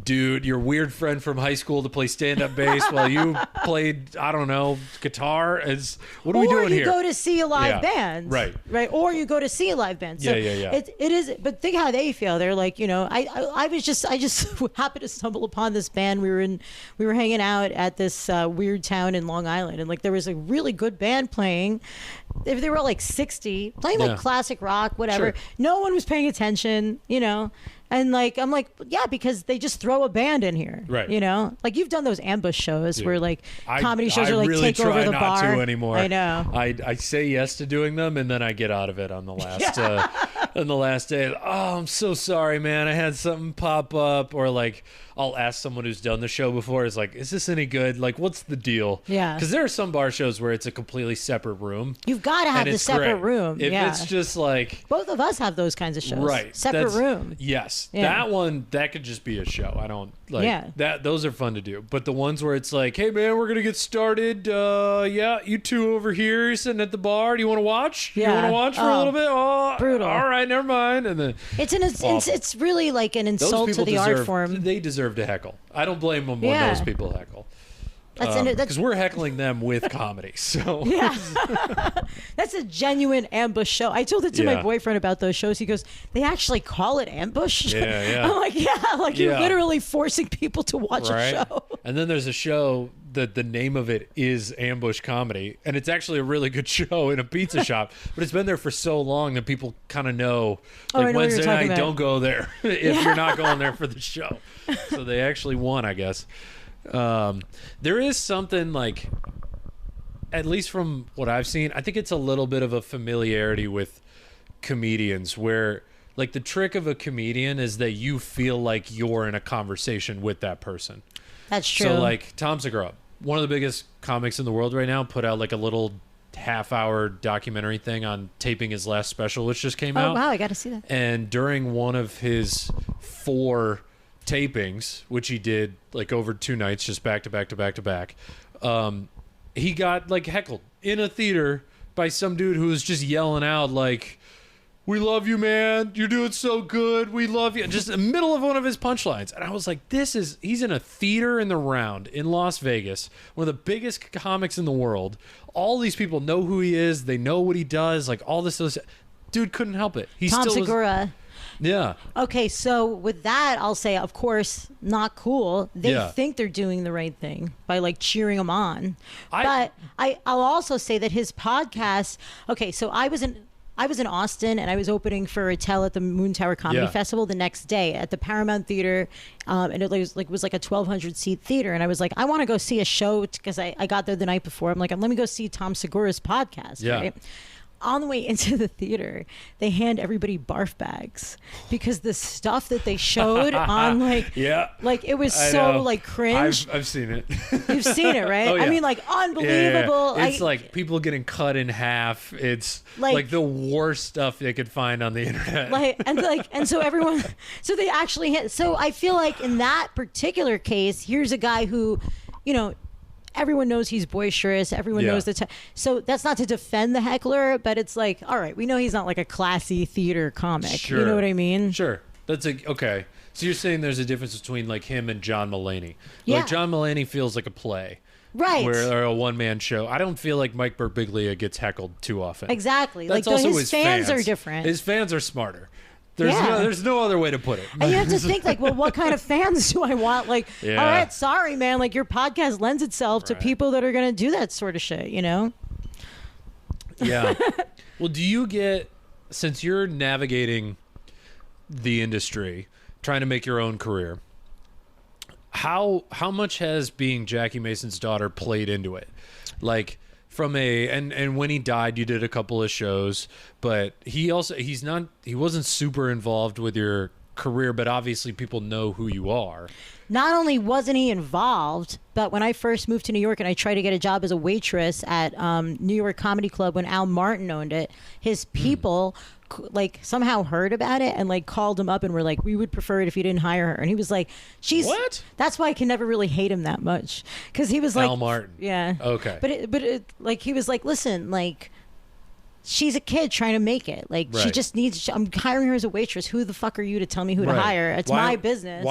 dude, your weird friend from high school to play stand-up bass while you played, I don't know, guitar. What are we doing here? Or you go to see a live band. Right. Right. Or you go to see a live band. So yeah. It is, but think how they feel. They're like, I just happened to stumble upon this band. We were hanging out at this weird town in Long Island, and like there was a really good band playing. If they were like 60 playing like classic rock, whatever, sure. No one was paying attention, and like I'm like, yeah, because they just throw a band in here, right? Like you've done those ambush shows. Dude, where like comedy shows I are like really take over the not bar. To anymore. I know. I say yes to doing them and then I get out of it on the last on the last day. Oh, I'm so sorry, man. I had something pop up, or like I'll ask someone who's done the show before. Is like, is this any good? Like, what's the deal? Yeah. Because there are some bar shows where it's a completely separate room. You've got to have the separate room. If it's just like both of us have those kinds of shows. Right. Separate room. Yes. Yeah. That could just be a show. I don't like that. Those are fun to do. But the ones where it's like, hey man, we're gonna get started. You two over here, you're sitting at the bar. Do you want to watch? Yeah. You want to watch for a little bit? Oh, brutal. All right, never mind. And then it's really like an insult to the art form. They deserve to heckle. I don't blame them when those people heckle. Because we're heckling them with comedy. So yeah, that's a genuine ambush show. I told it to my boyfriend about those shows. He goes, "They actually call it ambush." Yeah. I'm like, you're literally forcing people to watch a show. And then there's a show that the name of it is Ambush Comedy, and it's actually a really good show in a pizza shop. But it's been there for so long that people kind of know. Like Wednesday night, don't go there if you're not going there for the show. So they actually won, I guess. There is something like, at least from what I've seen, I think it's a little bit of a familiarity with comedians where like the trick of a comedian is that you feel like you're in a conversation with that person. That's true. So like Tom Segura, one of the biggest comics in the world right now, put out like a little half-hour documentary thing on taping his last special, which just came out. Oh wow, I got to see that. And during one of his 4 tapings, which he did like over 2 nights, just back to back to back to back, he got like heckled in a theater by some dude who was just yelling out like, "We love you, man. You're doing so good. We love you." Just in the middle of one of his punchlines. And I was like, he's in a theater in the Round in Las Vegas, one of the biggest comics in the world. All these people know who he is. They know what he does. Like all this. Dude couldn't help it. Tom Segura. Yeah. Okay, so with that, I'll say, of course, not cool. They think they're doing the right thing by like cheering him on. But I'll also say that his podcast. Okay, so I was in Austin and I was opening for Attell at the Moon Tower Comedy Festival the next day at the Paramount Theater, and it was like a 1,200 seat theater. And I was like, I want to go see a show because I got there the night before. I'm like, let me go see Tom Segura's podcast. Yeah. Right? On the way into the theater, they hand everybody barf bags because the stuff that they showed on like it was so like cringe. I've seen it. You've seen it, right? Oh, yeah. I mean, like unbelievable. Yeah. It's like people getting cut in half. It's like the worst stuff they could find on the internet. And so everyone, so they actually so I feel like in that particular case, here's a guy who, everyone knows he's boisterous. Everyone knows that. So that's not to defend the heckler, but it's like, all right, we know he's not like a classy theater comic. Sure. You know what I mean? Sure. That's okay. So you're saying there's a difference between like him and John Mulaney. Yeah. Like John Mulaney feels like a play. Right. Or a one-man show. I don't feel like Mike Birbiglia gets heckled too often. Exactly. That's like also his fans are different. His fans are smarter. There's no other way to put it. And you have to think like, well, what kind of fans do I want? Like, all right, sorry, man. Like your podcast lends itself to people that are going to do that sort of shit, you know? Yeah. Well, do you get, since you're navigating the industry, trying to make your own career, how much has being Jackie Mason's daughter played into it? Like from and when he died, you did a couple of shows, but he wasn't super involved with your career, but obviously people know who you are. Not only wasn't he involved, but when I first moved to New York and I tried to get a job as a waitress at New York Comedy Club when Al Martin owned it, his people like somehow heard about it and like called him up and were like, we would prefer it if you didn't hire her. And he was like, what? That's why I can never really hate him that much, because he was like, Al Martin. Yeah. Okay. But like he was like, listen, like, she's a kid trying to make it. Like she just needs. I'm hiring her as a waitress. Who the fuck are you to tell me who to hire? It's my business.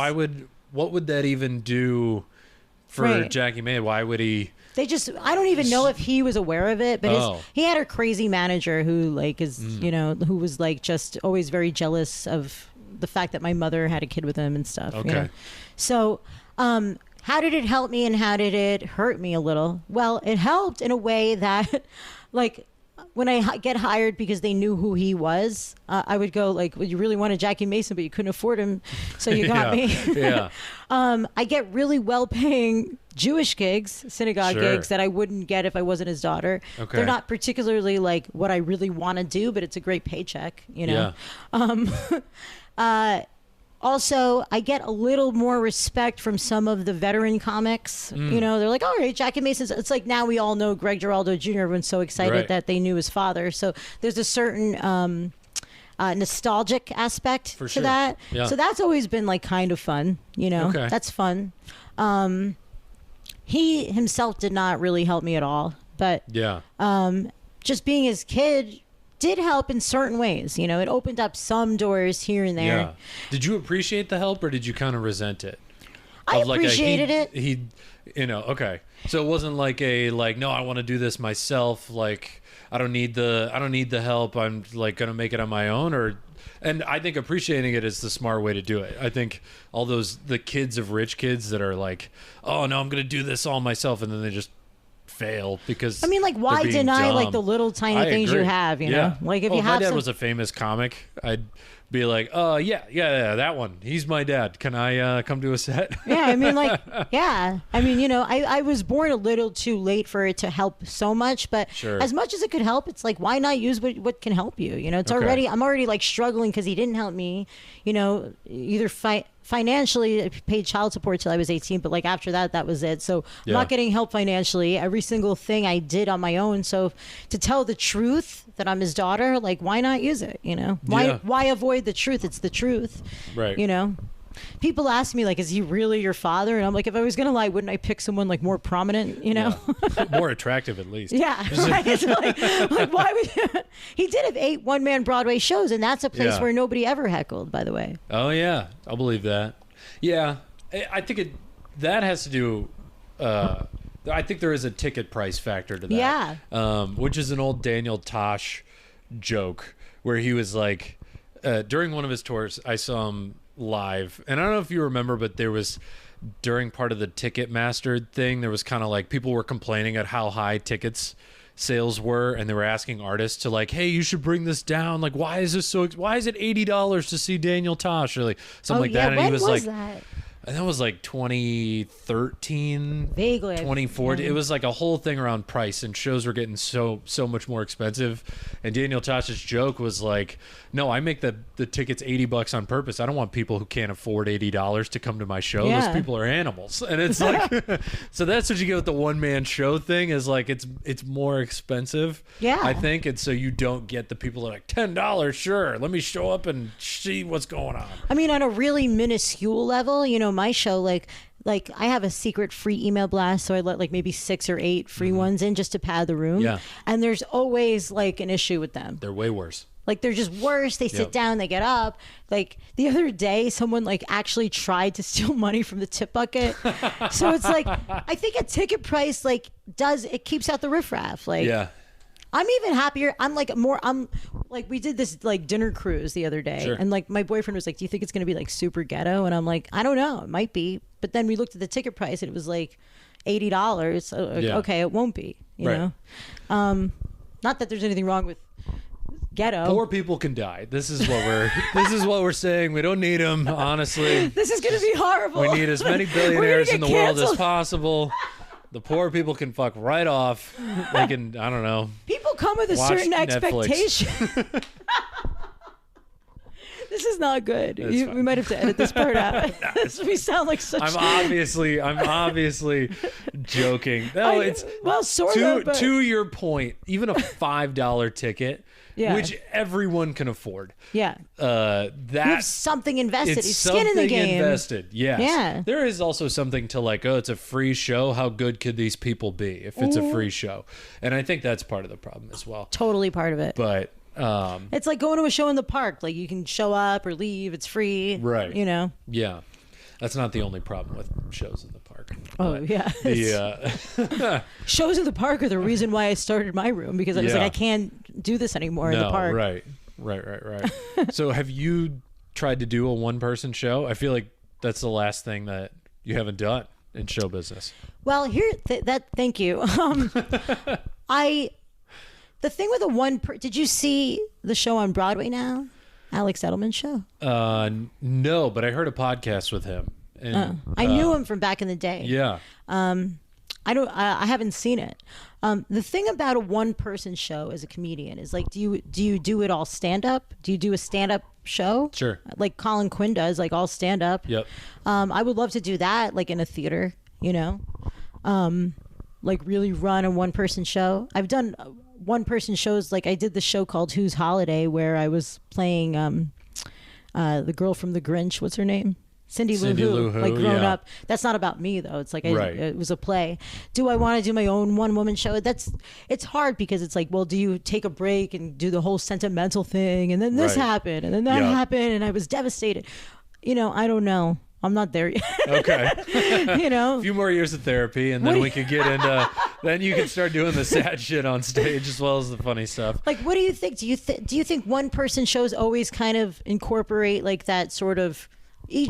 What would that even do for Jackie May? Why would he? I don't even know if he was aware of it, but he had a crazy manager who like is, who was like just always very jealous of the fact that my mother had a kid with him and stuff. Okay. You know? So, how did it help me and how did it hurt me a little? Well, it helped in a way that like, when I get hired because they knew who he was, I would go like, well, you really wanted Jackie Mason, but you couldn't afford him, so you got me. Yeah. I get really well-paying Jewish gigs, synagogue gigs that I wouldn't get if I wasn't his daughter. Okay. They're not particularly like what I really want to do, but it's a great paycheck, you know? Yeah. Also, I get a little more respect from some of the veteran comics. You know, they're like, all right, Jackie Mason's. It's like now we all know Greg Giraldo Jr. Everyone's so excited that they knew his father. So there's a certain nostalgic aspect to that. Yeah. So that's always been like kind of fun, you know? Okay. That's fun. He himself did not really help me at all. But just being his kid did help in certain ways. You know, it opened up some doors here and there. Yeah. Did you appreciate the help or did you kind of resent it? I appreciated it. He, okay. So it wasn't like no, I want to do this myself. Like, I don't need the help. I'm like going to make it on my own. And I think appreciating it is the smart way to do it. I think the kids of rich kids that are like, oh no, I'm going to do this all myself. And then they just fail because like why deny dumb. Like the little tiny things you have, you know? Like if you have my dad was a famous comic, I'd be like, yeah, that one, he's my dad, can I come to a set? I was born a little too late for it to help so much, but as much as it could help, it's like, why not use what can help you? You know, it's I'm already like struggling because he didn't help me, you know, either financially. I paid child support till I was 18, but like after that was it. So I'm not getting help financially. Every single thing I did on my own. So to tell the truth that I'm his daughter, like why not use it? You know, why avoid the truth? It's the truth, right? You know, people ask me like, is he really your father? And I'm like, if I was gonna lie, wouldn't I pick someone like more prominent? You know, more attractive at least. Yeah, right. like why would he did have 8 one-man Broadway shows, and that's a place where nobody ever heckled, by the way. Oh yeah, I'll believe that. Yeah, I think that has to do. I think there is a ticket price factor to that. Yeah. Which is an old Daniel Tosh joke where he was like, during one of his tours, I saw him live, and I don't know if you remember, but there was during part of the Ticketmaster thing, there was kind of like people were complaining at how high tickets sales were, and they were asking artists to like, hey, you should bring this down. Like, why is it $80 to see Daniel Tosh or like something like that? And he was like, that? And that was like 2013, vaguely 2014. It was like a whole thing around price, and shows were getting so much more expensive. And Daniel Tosh's joke was like, no, I make the tickets $80 on purpose. I don't want people who can't afford $80 to come to my show. Those people are animals. And it's like, so that's what you get with the one-man show thing, is like it's more expensive, I think. And so you don't get the people that are like, $10, sure, let me show up and see what's going on. I mean, on a really minuscule level, you know, my show, like like I have a secret free email blast, so I let like maybe 6 or 8 free ones in just to pad the room. Yeah. And there's always like an issue with them. They're way worse. Like they're just worse. They sit down, they get up. Like the other day, someone like actually tried to steal money from the tip bucket. So it's like, I think a ticket price like it keeps out the riffraff. Like, yeah. I'm even happier. I'm like we did this like dinner cruise the other day, and like my boyfriend was like, "Do you think it's going to be like super ghetto?" And I'm like, "I don't know. It might be." But then we looked at the ticket price, and it was like $80. So okay, it won't be. You know, not that there's anything wrong with ghetto. Poor people can die. This is what we're saying. We don't need them. Honestly, this is going to be horrible. We need as many billionaires in the world as possible. The poor people can fuck right off. They can, I don't know. People come with a certain expectation. This is not good. We might have to edit this part out. We sound like such. I'm obviously joking. No, it's sort of. But... To your point, even a $5 ticket. Yeah. Which everyone can afford. Yeah. That you have something invested. It's skin in the game. Invested. Yes. Yeah. There is also something to like, oh, it's a free show. How good could these people be if it's a free show? And I think that's part of the problem as well. Totally part of it. But it's like going to a show in the park. Like you can show up or leave. It's free. Right. You know. Yeah. That's not the only problem with shows in the park. Oh, yeah. Shows in the park are the reason why I started my room, because I was like, I can't do this anymore in the park. Right. So have you tried to do a one-person show? I feel like that's the last thing that you haven't done in show business. Well, thank you. The thing with did you see the show on Broadway now? Alex Edelman's show? No, but I heard a podcast with him. And, I knew him from back in the day. Yeah. I haven't seen it. The thing about a one-person show as a comedian is like, do you do it all stand-up? Do you do a stand-up show? Sure. Like Colin Quinn does, like all stand-up. Yep. I would love to do that, like in a theater, you know? Like really run a one-person show. I've done one-person shows, like I did the show called Whose Holiday, where I was playing the girl from The Grinch. What's her name? Cindy Lou Who, like grown up. That's not about me though. It's like it was a play. Do I want to do my own one-woman show? It's hard because it's like, well, do you take a break and do the whole sentimental thing, and then this happened, and then that happened, and I was devastated. You know, I don't know. I'm not there yet. Okay. You know, a few more years of therapy, and then we could get into. Then you can start doing the sad shit on stage as well as the funny stuff. Like, what do you think? Do you think one-person shows always kind of incorporate like that sort of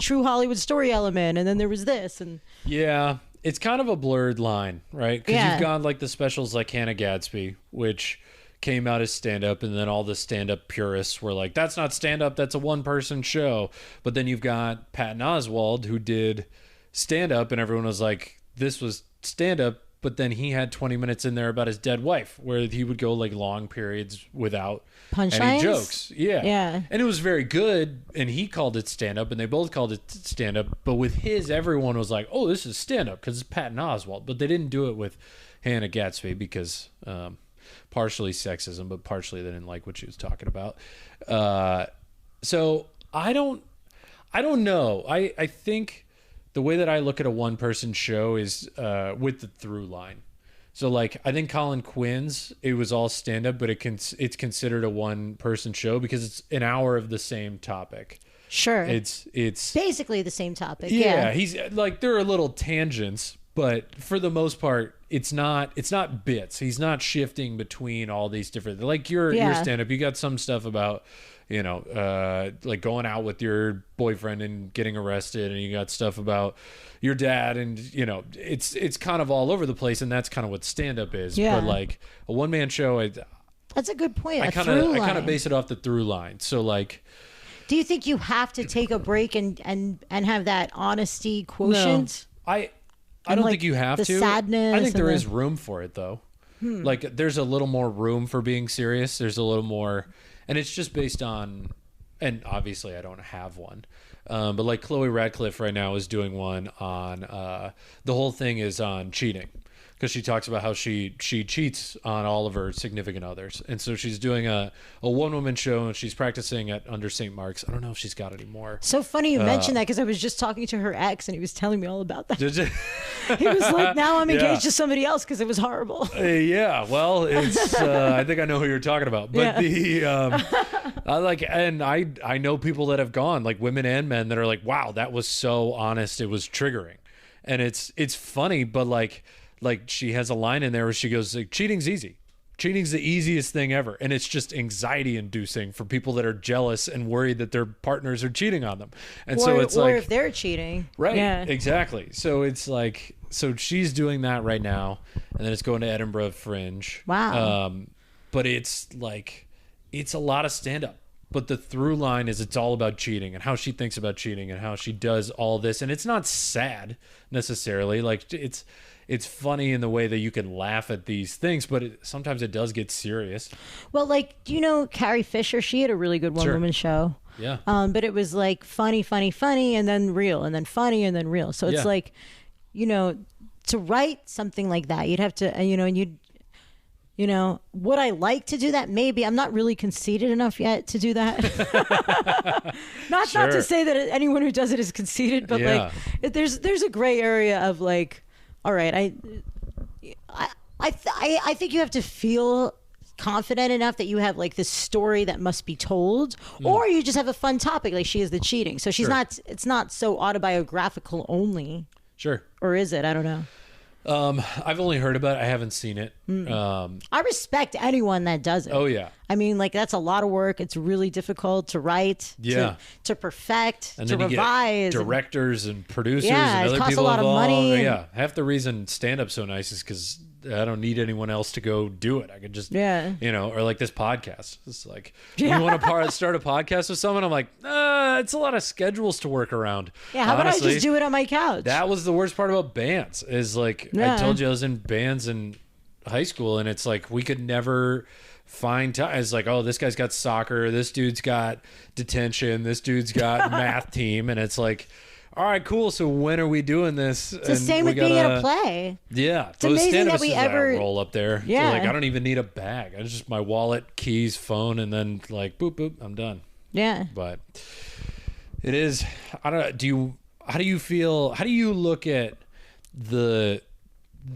true Hollywood story element, and then there was this, and it's kind of a blurred line, right? Because you've got like the specials like Hannah Gadsby, which came out as stand-up, and then all the stand-up purists were like, that's not stand-up, that's a one-person show. But then you've got Patton Oswalt, who did stand-up, and everyone was like, this was stand-up, but then he had 20 minutes in there about his dead wife, where he would go like long periods without any jokes. Yeah. And it was very good, and he called it stand-up, and they both called it stand-up. But with his, everyone was like, oh, this is stand-up because it's Patton Oswalt. But they didn't do it with Hannah Gadsby because partially sexism, but partially they didn't like what she was talking about. So I don't know. I think the way that I look at a one-person show is with the through line. So, like, I think Colin Quinn's, it was all stand-up, but it's considered a one-person show because it's an hour of the same topic. Sure. It's basically the same topic. Yeah, he's like, there are little tangents, but for the most part, it's not bits. He's not shifting between all these different, like your stand-up. You got some stuff about, you know, like going out with your boyfriend and getting arrested, and you got stuff about your dad, and you know, it's kind of all over the place, and that's kind of what stand-up is. But like a one-man show, that's a good point. I kind of base it off the through line. So like, do you think you have to take a break and have that honesty quotient? No, I don't think you have to. Sadness. I think there is room for it though. Like there's a little more room for being serious. There's a little more, and it's just based on, and obviously I don't have one, but like Chloe Radcliffe right now is doing one on, the whole thing is on cheating. because she talks about how she cheats on all of her significant others. And so she's doing a one-woman show, and she's practicing at under St. Mark's. I don't know if she's got any more. So funny you mentioned that, because I was just talking to her ex, and he was telling me all about that. Did you? He was like, now I'm engaged to somebody else because it was horrible. Yeah, well, it's I think I know who you're talking about. But I know people that have gone, like women and men, that are like, wow, that was so honest, it was triggering. And it's funny, but like she has a line in there where she goes, like, cheating's easy. Cheating's the easiest thing ever. And it's just anxiety inducing for people that are jealous and worried that their partners are cheating on them. And so it's like, or if they're cheating. Right. Yeah. Exactly. So it's like, so she's doing that right now, and then it's going to Edinburgh Fringe. Wow. But it's like, it's a lot of stand up. But the through line is it's all about cheating and how she thinks about cheating and how she does all this. And it's not sad necessarily. Like it's funny in the way that you can laugh at these things, but sometimes it does get serious. Well, like, do you know Carrie Fisher? She had a really good one-woman show. Yeah. But it was like funny, and then real, and then funny, and then real. So it's like, you know, to write something like that, you'd have to, you know, would I like to do that? Maybe. I'm not really conceited enough yet to do that. Not to say that anyone who does it is conceited, but like, there's a gray area of like, all right, I think you have to feel confident enough that you have like this story that must be told, or you just have a fun topic, like she is the cheating. So she's not. It's not so autobiographical only. Sure. Or is it? I don't know. I've only heard about it. I haven't seen it. I respect anyone that does it. Oh yeah. I mean, like, that's a lot of work. It's really difficult to write, to perfect, and to revise. Directors and producers and other people involved. It costs a lot of money. Yeah. Half the reason stand-up's so nice is because I don't need anyone else to go do it. I could just, or like this podcast. It's like, you want to start a podcast with someone? I'm like, it's a lot of schedules to work around. Yeah, how about I just do it on my couch? That was the worst part about bands is like, I told you I was in bands in high school, and it's like we could never find time. It's like, oh, this guy's got soccer, this dude's got detention, this dude's got math team, and it's like, all right, cool. So when are we doing this? It's the same with being at a play. Yeah, it's amazing that we ever roll up there. Yeah, so like I don't even need a bag. I just my wallet, keys, phone, and then like boop boop, I'm done. Yeah, but it is. I don't know. How do you feel? How do you look at the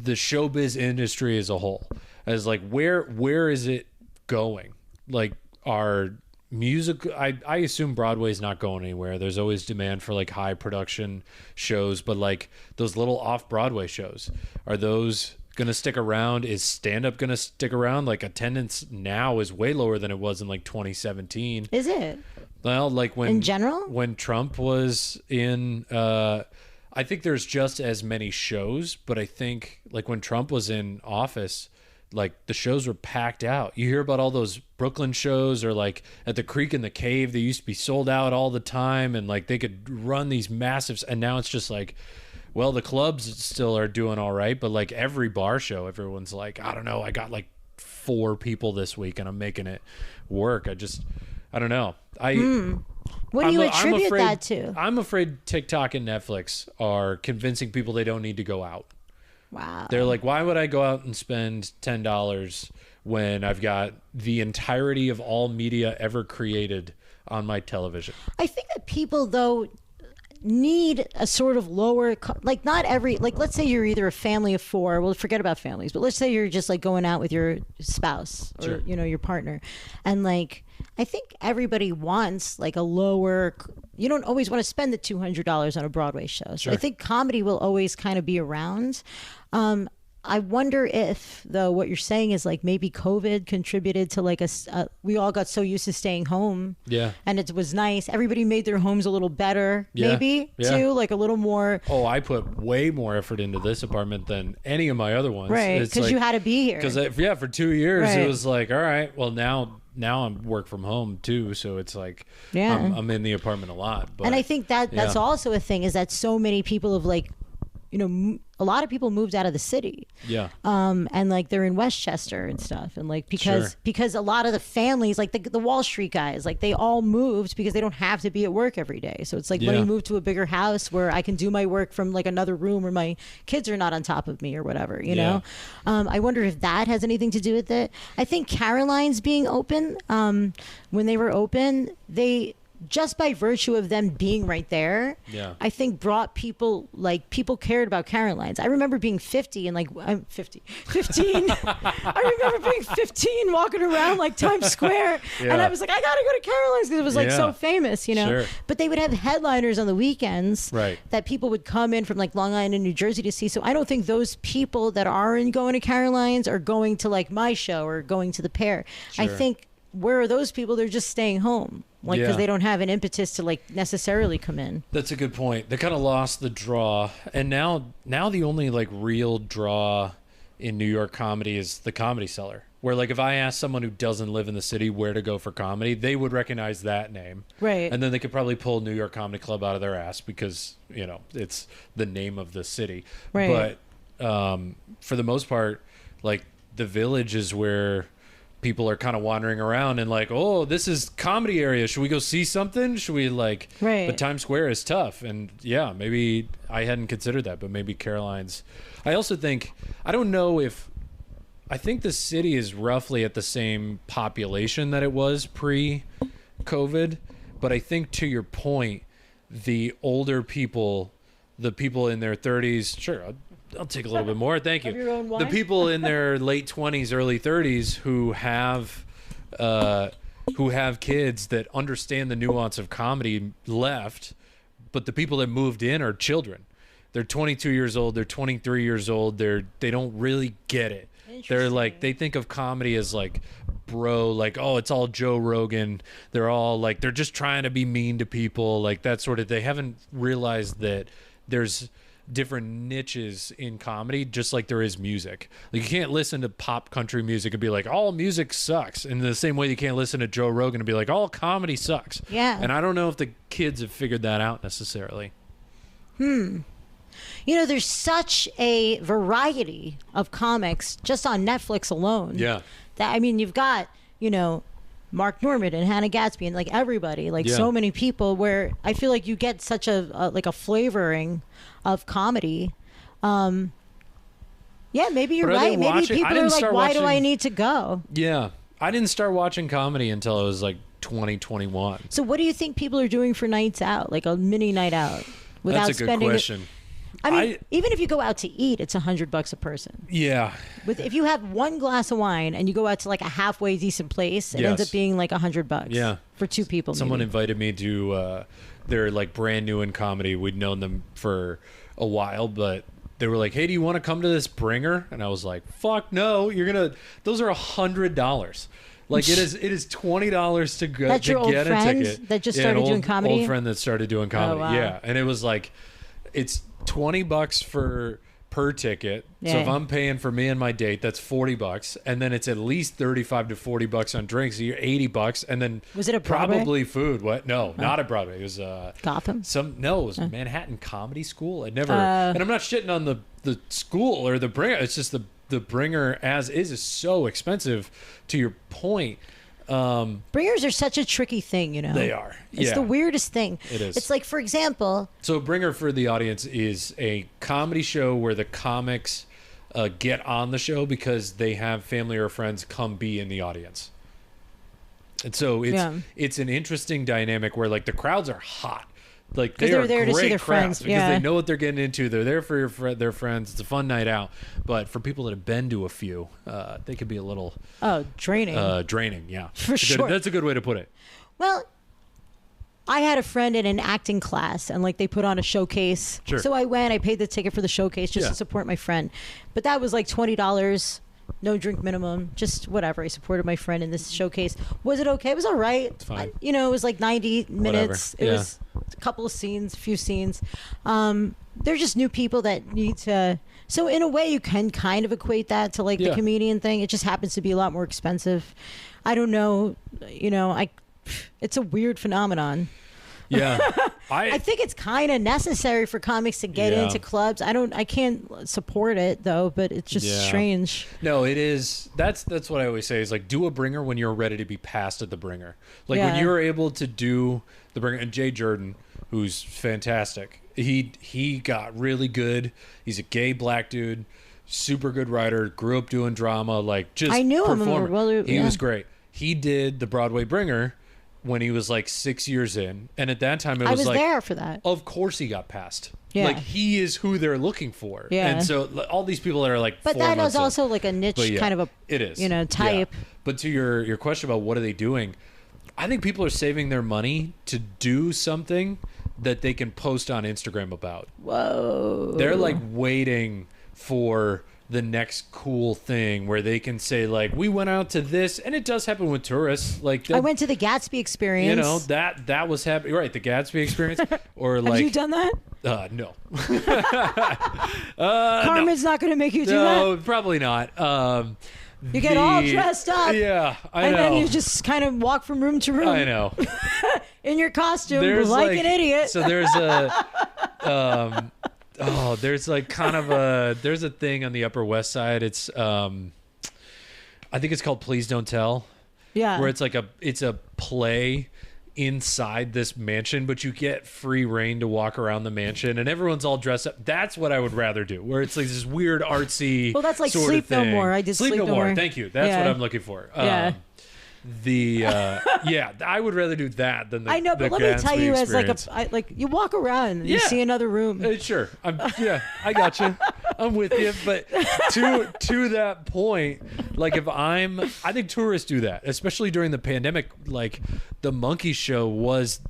showbiz industry as a whole? As like where is it going? Like our music, I assume Broadway's not going anywhere. There's always demand for like high production shows, but like those little off Broadway shows, are those gonna stick around? Is stand-up gonna stick around? Like attendance now is way lower than it was in like 2017. Is it? Well, like in general, when Trump was in I think there's just as many shows, but I think like when Trump was in office, like the shows were packed out. You hear about all those Brooklyn shows, or like at the Creek and the Cave, they used to be sold out all the time, and like they could run these massive, and now it's just like, well, the clubs still are doing all right, but like every bar show, everyone's like, I don't know, I got like 4 people this week and I'm making it work. I don't know. What do you attribute that to? I'm afraid TikTok and Netflix are convincing people they don't need to go out. Wow. They're like, why would I go out and spend $10 when I've got the entirety of all media ever created on my television? I think that people, though, need a sort of lower, like not every, like let's say you're either a family of 4, well, forget about families, but let's say you're just like going out with your spouse or, your partner. And like, I think everybody wants like a lower, you don't always want to spend the $200 on a Broadway show. So I think comedy will always kind of be around. I wonder if, though, what you're saying is like maybe COVID contributed to like we all got so used to staying home. Yeah. And it was nice. Everybody made their homes a little better, maybe, too, like a little more. Oh, I put way more effort into this apartment than any of my other ones. Right, because you had to be here. Because, for 2 years, it was like, all right, well, now I'm work from home too, so it's like I'm in the apartment a lot. But, and I think that's also a thing, is that so many people have like, a lot of people moved out of the city. Yeah. And like they're in Westchester and stuff. And like because a lot of the families, like the Wall Street guys, like they all moved because they don't have to be at work every day. So it's like, let me move to a bigger house where I can do my work from like another room where my kids are not on top of me or whatever, you know? I wonder if that has anything to do with it. I think Caroline's being open, when they were open, they, just by virtue of them being right there, I think brought people cared about Caroline's. I remember being 50 and like, I'm 15. I remember being 15 walking around like Times Square and I was like, I gotta go to Caroline's because it was like so famous, you know? Sure. But they would have headliners on the weekends that people would come in from like Long Island and New Jersey to see. So I don't think those people that aren't going to Caroline's are going to like my show or going to the Pair. Sure. I think where are those people? They're just staying home. Like, because they don't have an impetus to like necessarily come in. That's a good point. They kind of lost the draw, and now the only like real draw in New York comedy is the Comedy Cellar. Where like if I ask someone who doesn't live in the city where to go for comedy, they would recognize that name, right? And then they could probably pull New York Comedy Club out of their ass because it's the name of the city, right? But for the most part, like the Village is where people are kind of wandering around and like, oh, this is comedy area. Should we go see something? Should we like, but Times Square is tough. And maybe I hadn't considered that, but maybe Caroline's. I also think, I think the city is roughly at the same population that it was pre-COVID. But I think to your point, the older people, the people in their 30s, sure, I'll take a little bit more. Thank you. The people in their late 20s, early 30s who have kids that understand the nuance of comedy left, but the people that moved in are children. They're 22 years old. They're 23 years old. They don't really get it. They're like, they think of comedy as like bro, like, oh, it's all Joe Rogan. They're all like, they're just trying to be mean to people, like that sort of. They haven't realized that there's different niches in comedy, just like there is music. Like you can't listen to pop country music and be like, all music sucks. In the same way you can't listen to Joe Rogan and be like, all comedy sucks. Yeah. And I don't know if the kids have figured that out necessarily. There's such a variety of comics just on Netflix alone. Yeah. That, I mean, you've got, Mark Norman and Hannah Gadsby and like everybody, like so many people, where I feel like you get such a flavoring of comedy. Maybe you're right. Maybe people are like, why do I need to go? Yeah. I didn't start watching comedy until I was like 2021. So what do you think people are doing for nights out, like a mini night out? Without That's a good question. I mean, even if you go out to eat, it's $100 a person. Yeah. If you have one glass of wine and you go out to like a halfway decent place, it ends up being like $100. Yeah. For two people. Someone invited me to, they're like brand new in comedy. We'd known them for a while, but they were like, hey, do you want to come to this bringer? And I was like, fuck no, those are $100. Like it is $20 to go. That's your old friend that just started doing comedy? Old friend that started doing comedy. Oh, wow. Yeah. And it was like, it's $20 per ticket. Yeah. So if I'm paying for me and my date, that's $40, and then it's at least $35 to $40 on drinks. So you're $80, and then was it a Broadway? Probably food. What? No, not at Broadway. It was Gotham. It was Manhattan Comedy School. I never. And I'm not shitting on the school or the bringer. It's just the bringer as is so expensive. To your point. Bringers are such a tricky thing, They are. It's the weirdest thing. It is. It's like, for example, so a bringer for the audience is a comedy show where the comics get on the show because they have family or friends come be in the audience. And so it's an interesting dynamic where like the crowds are hot. Like they're there to see their friends because they know what they're getting into. They're there for their friends. It's a fun night out. But for people that have been to a few, they could be a little draining. Draining, yeah, for sure. That's a good way to put it. Well, I had a friend in an acting class, and like they put on a showcase. Sure. So I went. I paid the ticket for the showcase just to support my friend. But that was like $20. No drink minimum, just whatever. I supported my friend in this showcase. Was it okay? It was all right. It's fine. It was like 90 minutes. Whatever. It was a couple of scenes, a few scenes. They're just new people that need to. So in a way, you can kind of equate that to like the comedian thing. It just happens to be a lot more expensive. I don't know. It's a weird phenomenon. Yeah. I think it's kind of necessary for comics to get into clubs. I can't support it though, but it's just strange. No, it is. That's what I always say is like, do a bringer when you're ready to be passed at the bringer. Like when you're able to do the bringer, and Jay Jordan, who's fantastic. He got really good. He's a gay black dude, super good writer, grew up doing drama, like just I knew performer. him. He was great. He did the Broadway bringer when he was like 6 years in. And at that time, I was like, there for that. Of course he got passed. Yeah. Like he is who they're looking for. Yeah. And so all these people that are like, but that is also like a niche kind of a, it is, type. Yeah. But to your question about what are they doing? I think people are saving their money to do something that they can post on Instagram about. Whoa. They're like waiting for the next cool thing where they can say like, we went out to this, and it does happen with tourists. Like I went to the Gatsby experience. You know, that was happening. Right, the Gatsby experience. Or like, have you done that? No. Carmen's not going to make you do that? No, probably not. You get all dressed up. Yeah, I know. And then you just kind of walk from room to room. I know. In your costume, there's like an idiot. So there's a... there's like kind of there's a thing on the Upper West Side. It's I think it's called Please Don't Tell. Yeah. Where it's a play inside this mansion, but you get free reign to walk around the mansion, and everyone's all dressed up. That's what I would rather do. Where it's like this weird artsy. Well, that's like sort Sleep of thing. No More. I did Sleep No More. Thank you. That's what I'm looking for. Yeah. I would rather do that than the I know, but the let me tell you, experience. as like you walk around and you see another room. Sure, I got you. I'm with you, but to that point, like I think tourists do that, especially during the pandemic. Like the Monkey Show was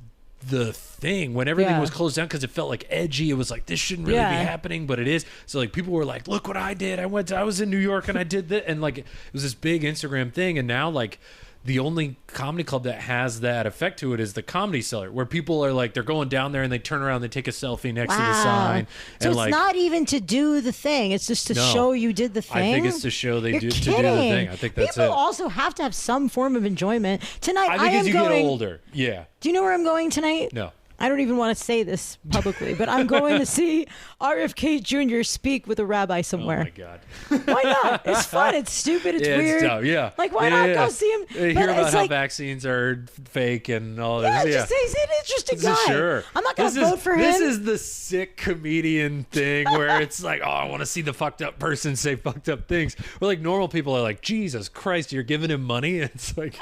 the thing when everything was closed down because it felt like edgy. It was like, this shouldn't really be happening, but it is. So like people were like, look what I did. I was in New York and I did that, and like it was this big Instagram thing. And now like the only comedy club that has that effect to it is the Comedy Cellar, where people are like, they're going down there and they turn around and they take a selfie next to the sign. So and it's not even to do the thing. It's just to show you did the thing. I think it's to show to do the thing. I think that's People also have to have some form of enjoyment. Tonight, I think as you get older, yeah. Do you know where I'm going tonight? No. I don't even want to say this publicly, but I'm going to see RFK Jr. speak with a rabbi somewhere. Oh my God. Why not? It's fun. It's stupid. It's weird. It's tough. Yeah. Like, why not go see him? Hear about how vaccines are fake and all this. Just he's an interesting guy. Sure. I'm not going to vote for him. This is the sick comedian thing where it's like, oh, I want to see the fucked up person say fucked up things. Where like normal people are like, Jesus Christ, you're giving him money? It's like...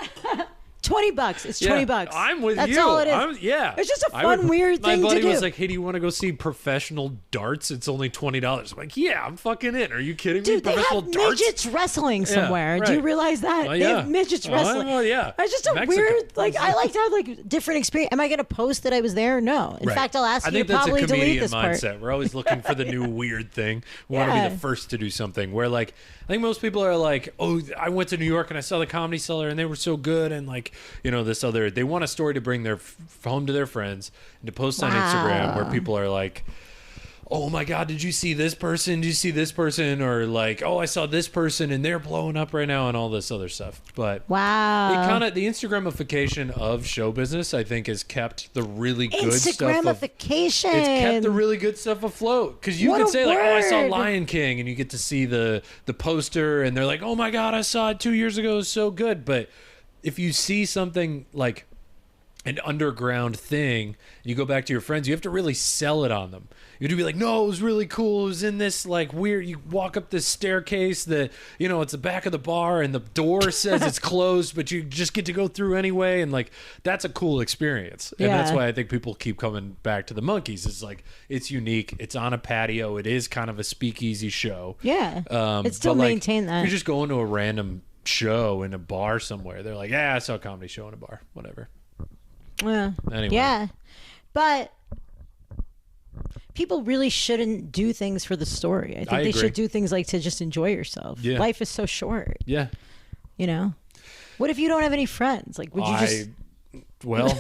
$20. It's $20. I'm with That's you. All it is. It's just a fun, weird thing to do. My buddy was like, "Hey, do you want to go see professional darts? It's only $20." I'm like, "Yeah, I'm fucking in. Are you kidding me? Dude, professional they have darts? midgets wrestling somewhere. Right. Do you realize that? They have midgets wrestling. Oh, yeah. It's just a weird. Like, I like to have like different experience. Am I going to post that I was there? No. In fact, I'll ask you to probably delete this part. I think that's a comedian mindset. We're always looking for the new weird thing. We want to be the first to do something. Where like, I think most people are like, "Oh, I went to New York and I saw the Comedy Cellar and they were so good," and like, you know, this other. They want a story to bring their home to their friends and to post on Instagram where people are like, "Oh my God, did you see this person? Did you see this person?" Or like, "Oh, I saw this person and they're blowing up right now," and all this other stuff. But it kind of the Instagramification of show business, I think, has kept the really good stuff. Instagramification. It's kept the really good stuff afloat because you can say like, "Oh, I saw Lion King," and you get to see the poster, and they're like, "Oh my God, I saw it 2 years ago. It was so good." But if you see something like an underground thing, you go back to your friends, you have to really sell it on them. You have to be like, "No, it was really cool. It was in this like weird, you walk up this staircase that, you know, it's the back of the bar and the door says it's closed, but you just get to go through anyway." And like, that's a cool experience. And that's why I think people keep coming back to the Monkeys. It's like, it's unique. It's on a patio. It is kind of a speakeasy show. Yeah. It's still maintain that. You're just going to a random show in a bar somewhere. They're like, "Yeah, I saw a comedy show in a bar." Whatever. Anyway. Yeah, but people really shouldn't do things for the story. I think they should do things like to just enjoy yourself. Yeah. Life is so short. Yeah. You know? What if you don't have any friends? Like, would you just... Well,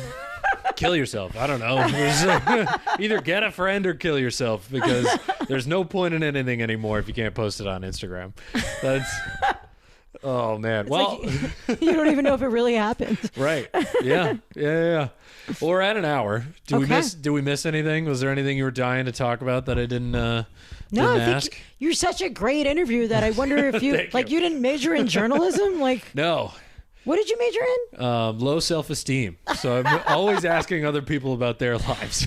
kill yourself. I don't know. Either get a friend or kill yourself, because there's no point in anything anymore if you can't post it on Instagram. Oh man. Well, like, you don't even know if it really happened. Right. Yeah. Yeah. Well, we're at an hour. Did we miss anything? Was there anything you were dying to talk about that I didn't No, I ask? think you're such a great interviewer that I wonder if you you didn't major in journalism? Like No. What did you major in? Low self-esteem. So I'm always asking other people about their lives.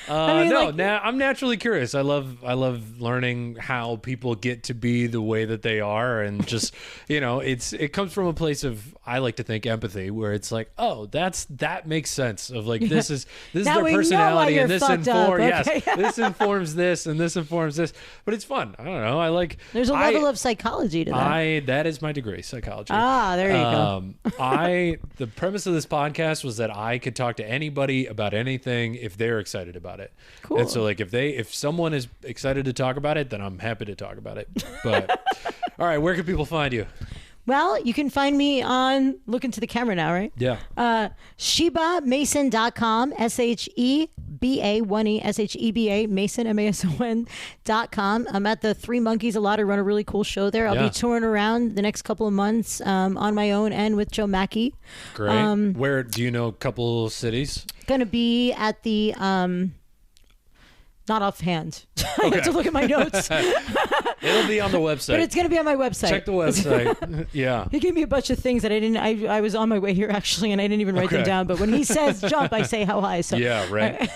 I'm naturally curious. I love learning how people get to be the way that they are, and just it comes from a place of, I like to think, empathy, where it's like, oh, that makes sense of like this is their personality, and this this informs this, and this informs this. But it's fun. I don't know. There's a level of psychology to that. That is my degree, psychology. Ah, there you go. The premise of this podcast was that I could talk to anybody about anything if they're excited about it. Cool. And so if someone is excited to talk about it, then I'm happy to talk about it. But all right, where can people find you? Well, you can find me on, look into the camera now, right? Yeah. ShebaMason.com, SHEBA1E, SHEBA, Mason, MASON.com. I'm at the Three Monkeys a lot. I run a really cool show there. I'll be touring around the next couple of months on my own and with Joe Mackey. Great. Where, do you know a couple cities? Going to be at the... not offhand. I have to look at my notes. It'll be on the website. But it's going to be on my website. Check the website. Yeah. He gave me a bunch of things that I didn't. I was on my way here actually, and I didn't even write them down. But when he says jump, I say how high. So yeah, right.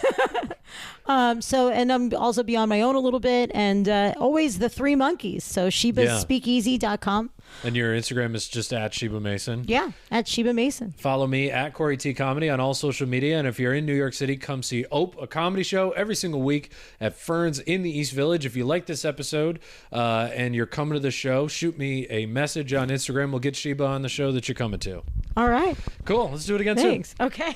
And I'm also be on my own a little bit, and always the Three Monkeys. So ShebaSpeakeasy.com. And your Instagram is just at Sheba Mason. Yeah, at Sheba Mason. Follow me at Corey T Comedy on all social media. And if you're in New York City, come see Ope, a comedy show every single week at Ferns in the East Village. If you like this episode and you're coming to the show, shoot me a message on Instagram. We'll get Sheba on the show that you're coming to. All right. Cool. Let's do it again soon. Thanks. Okay.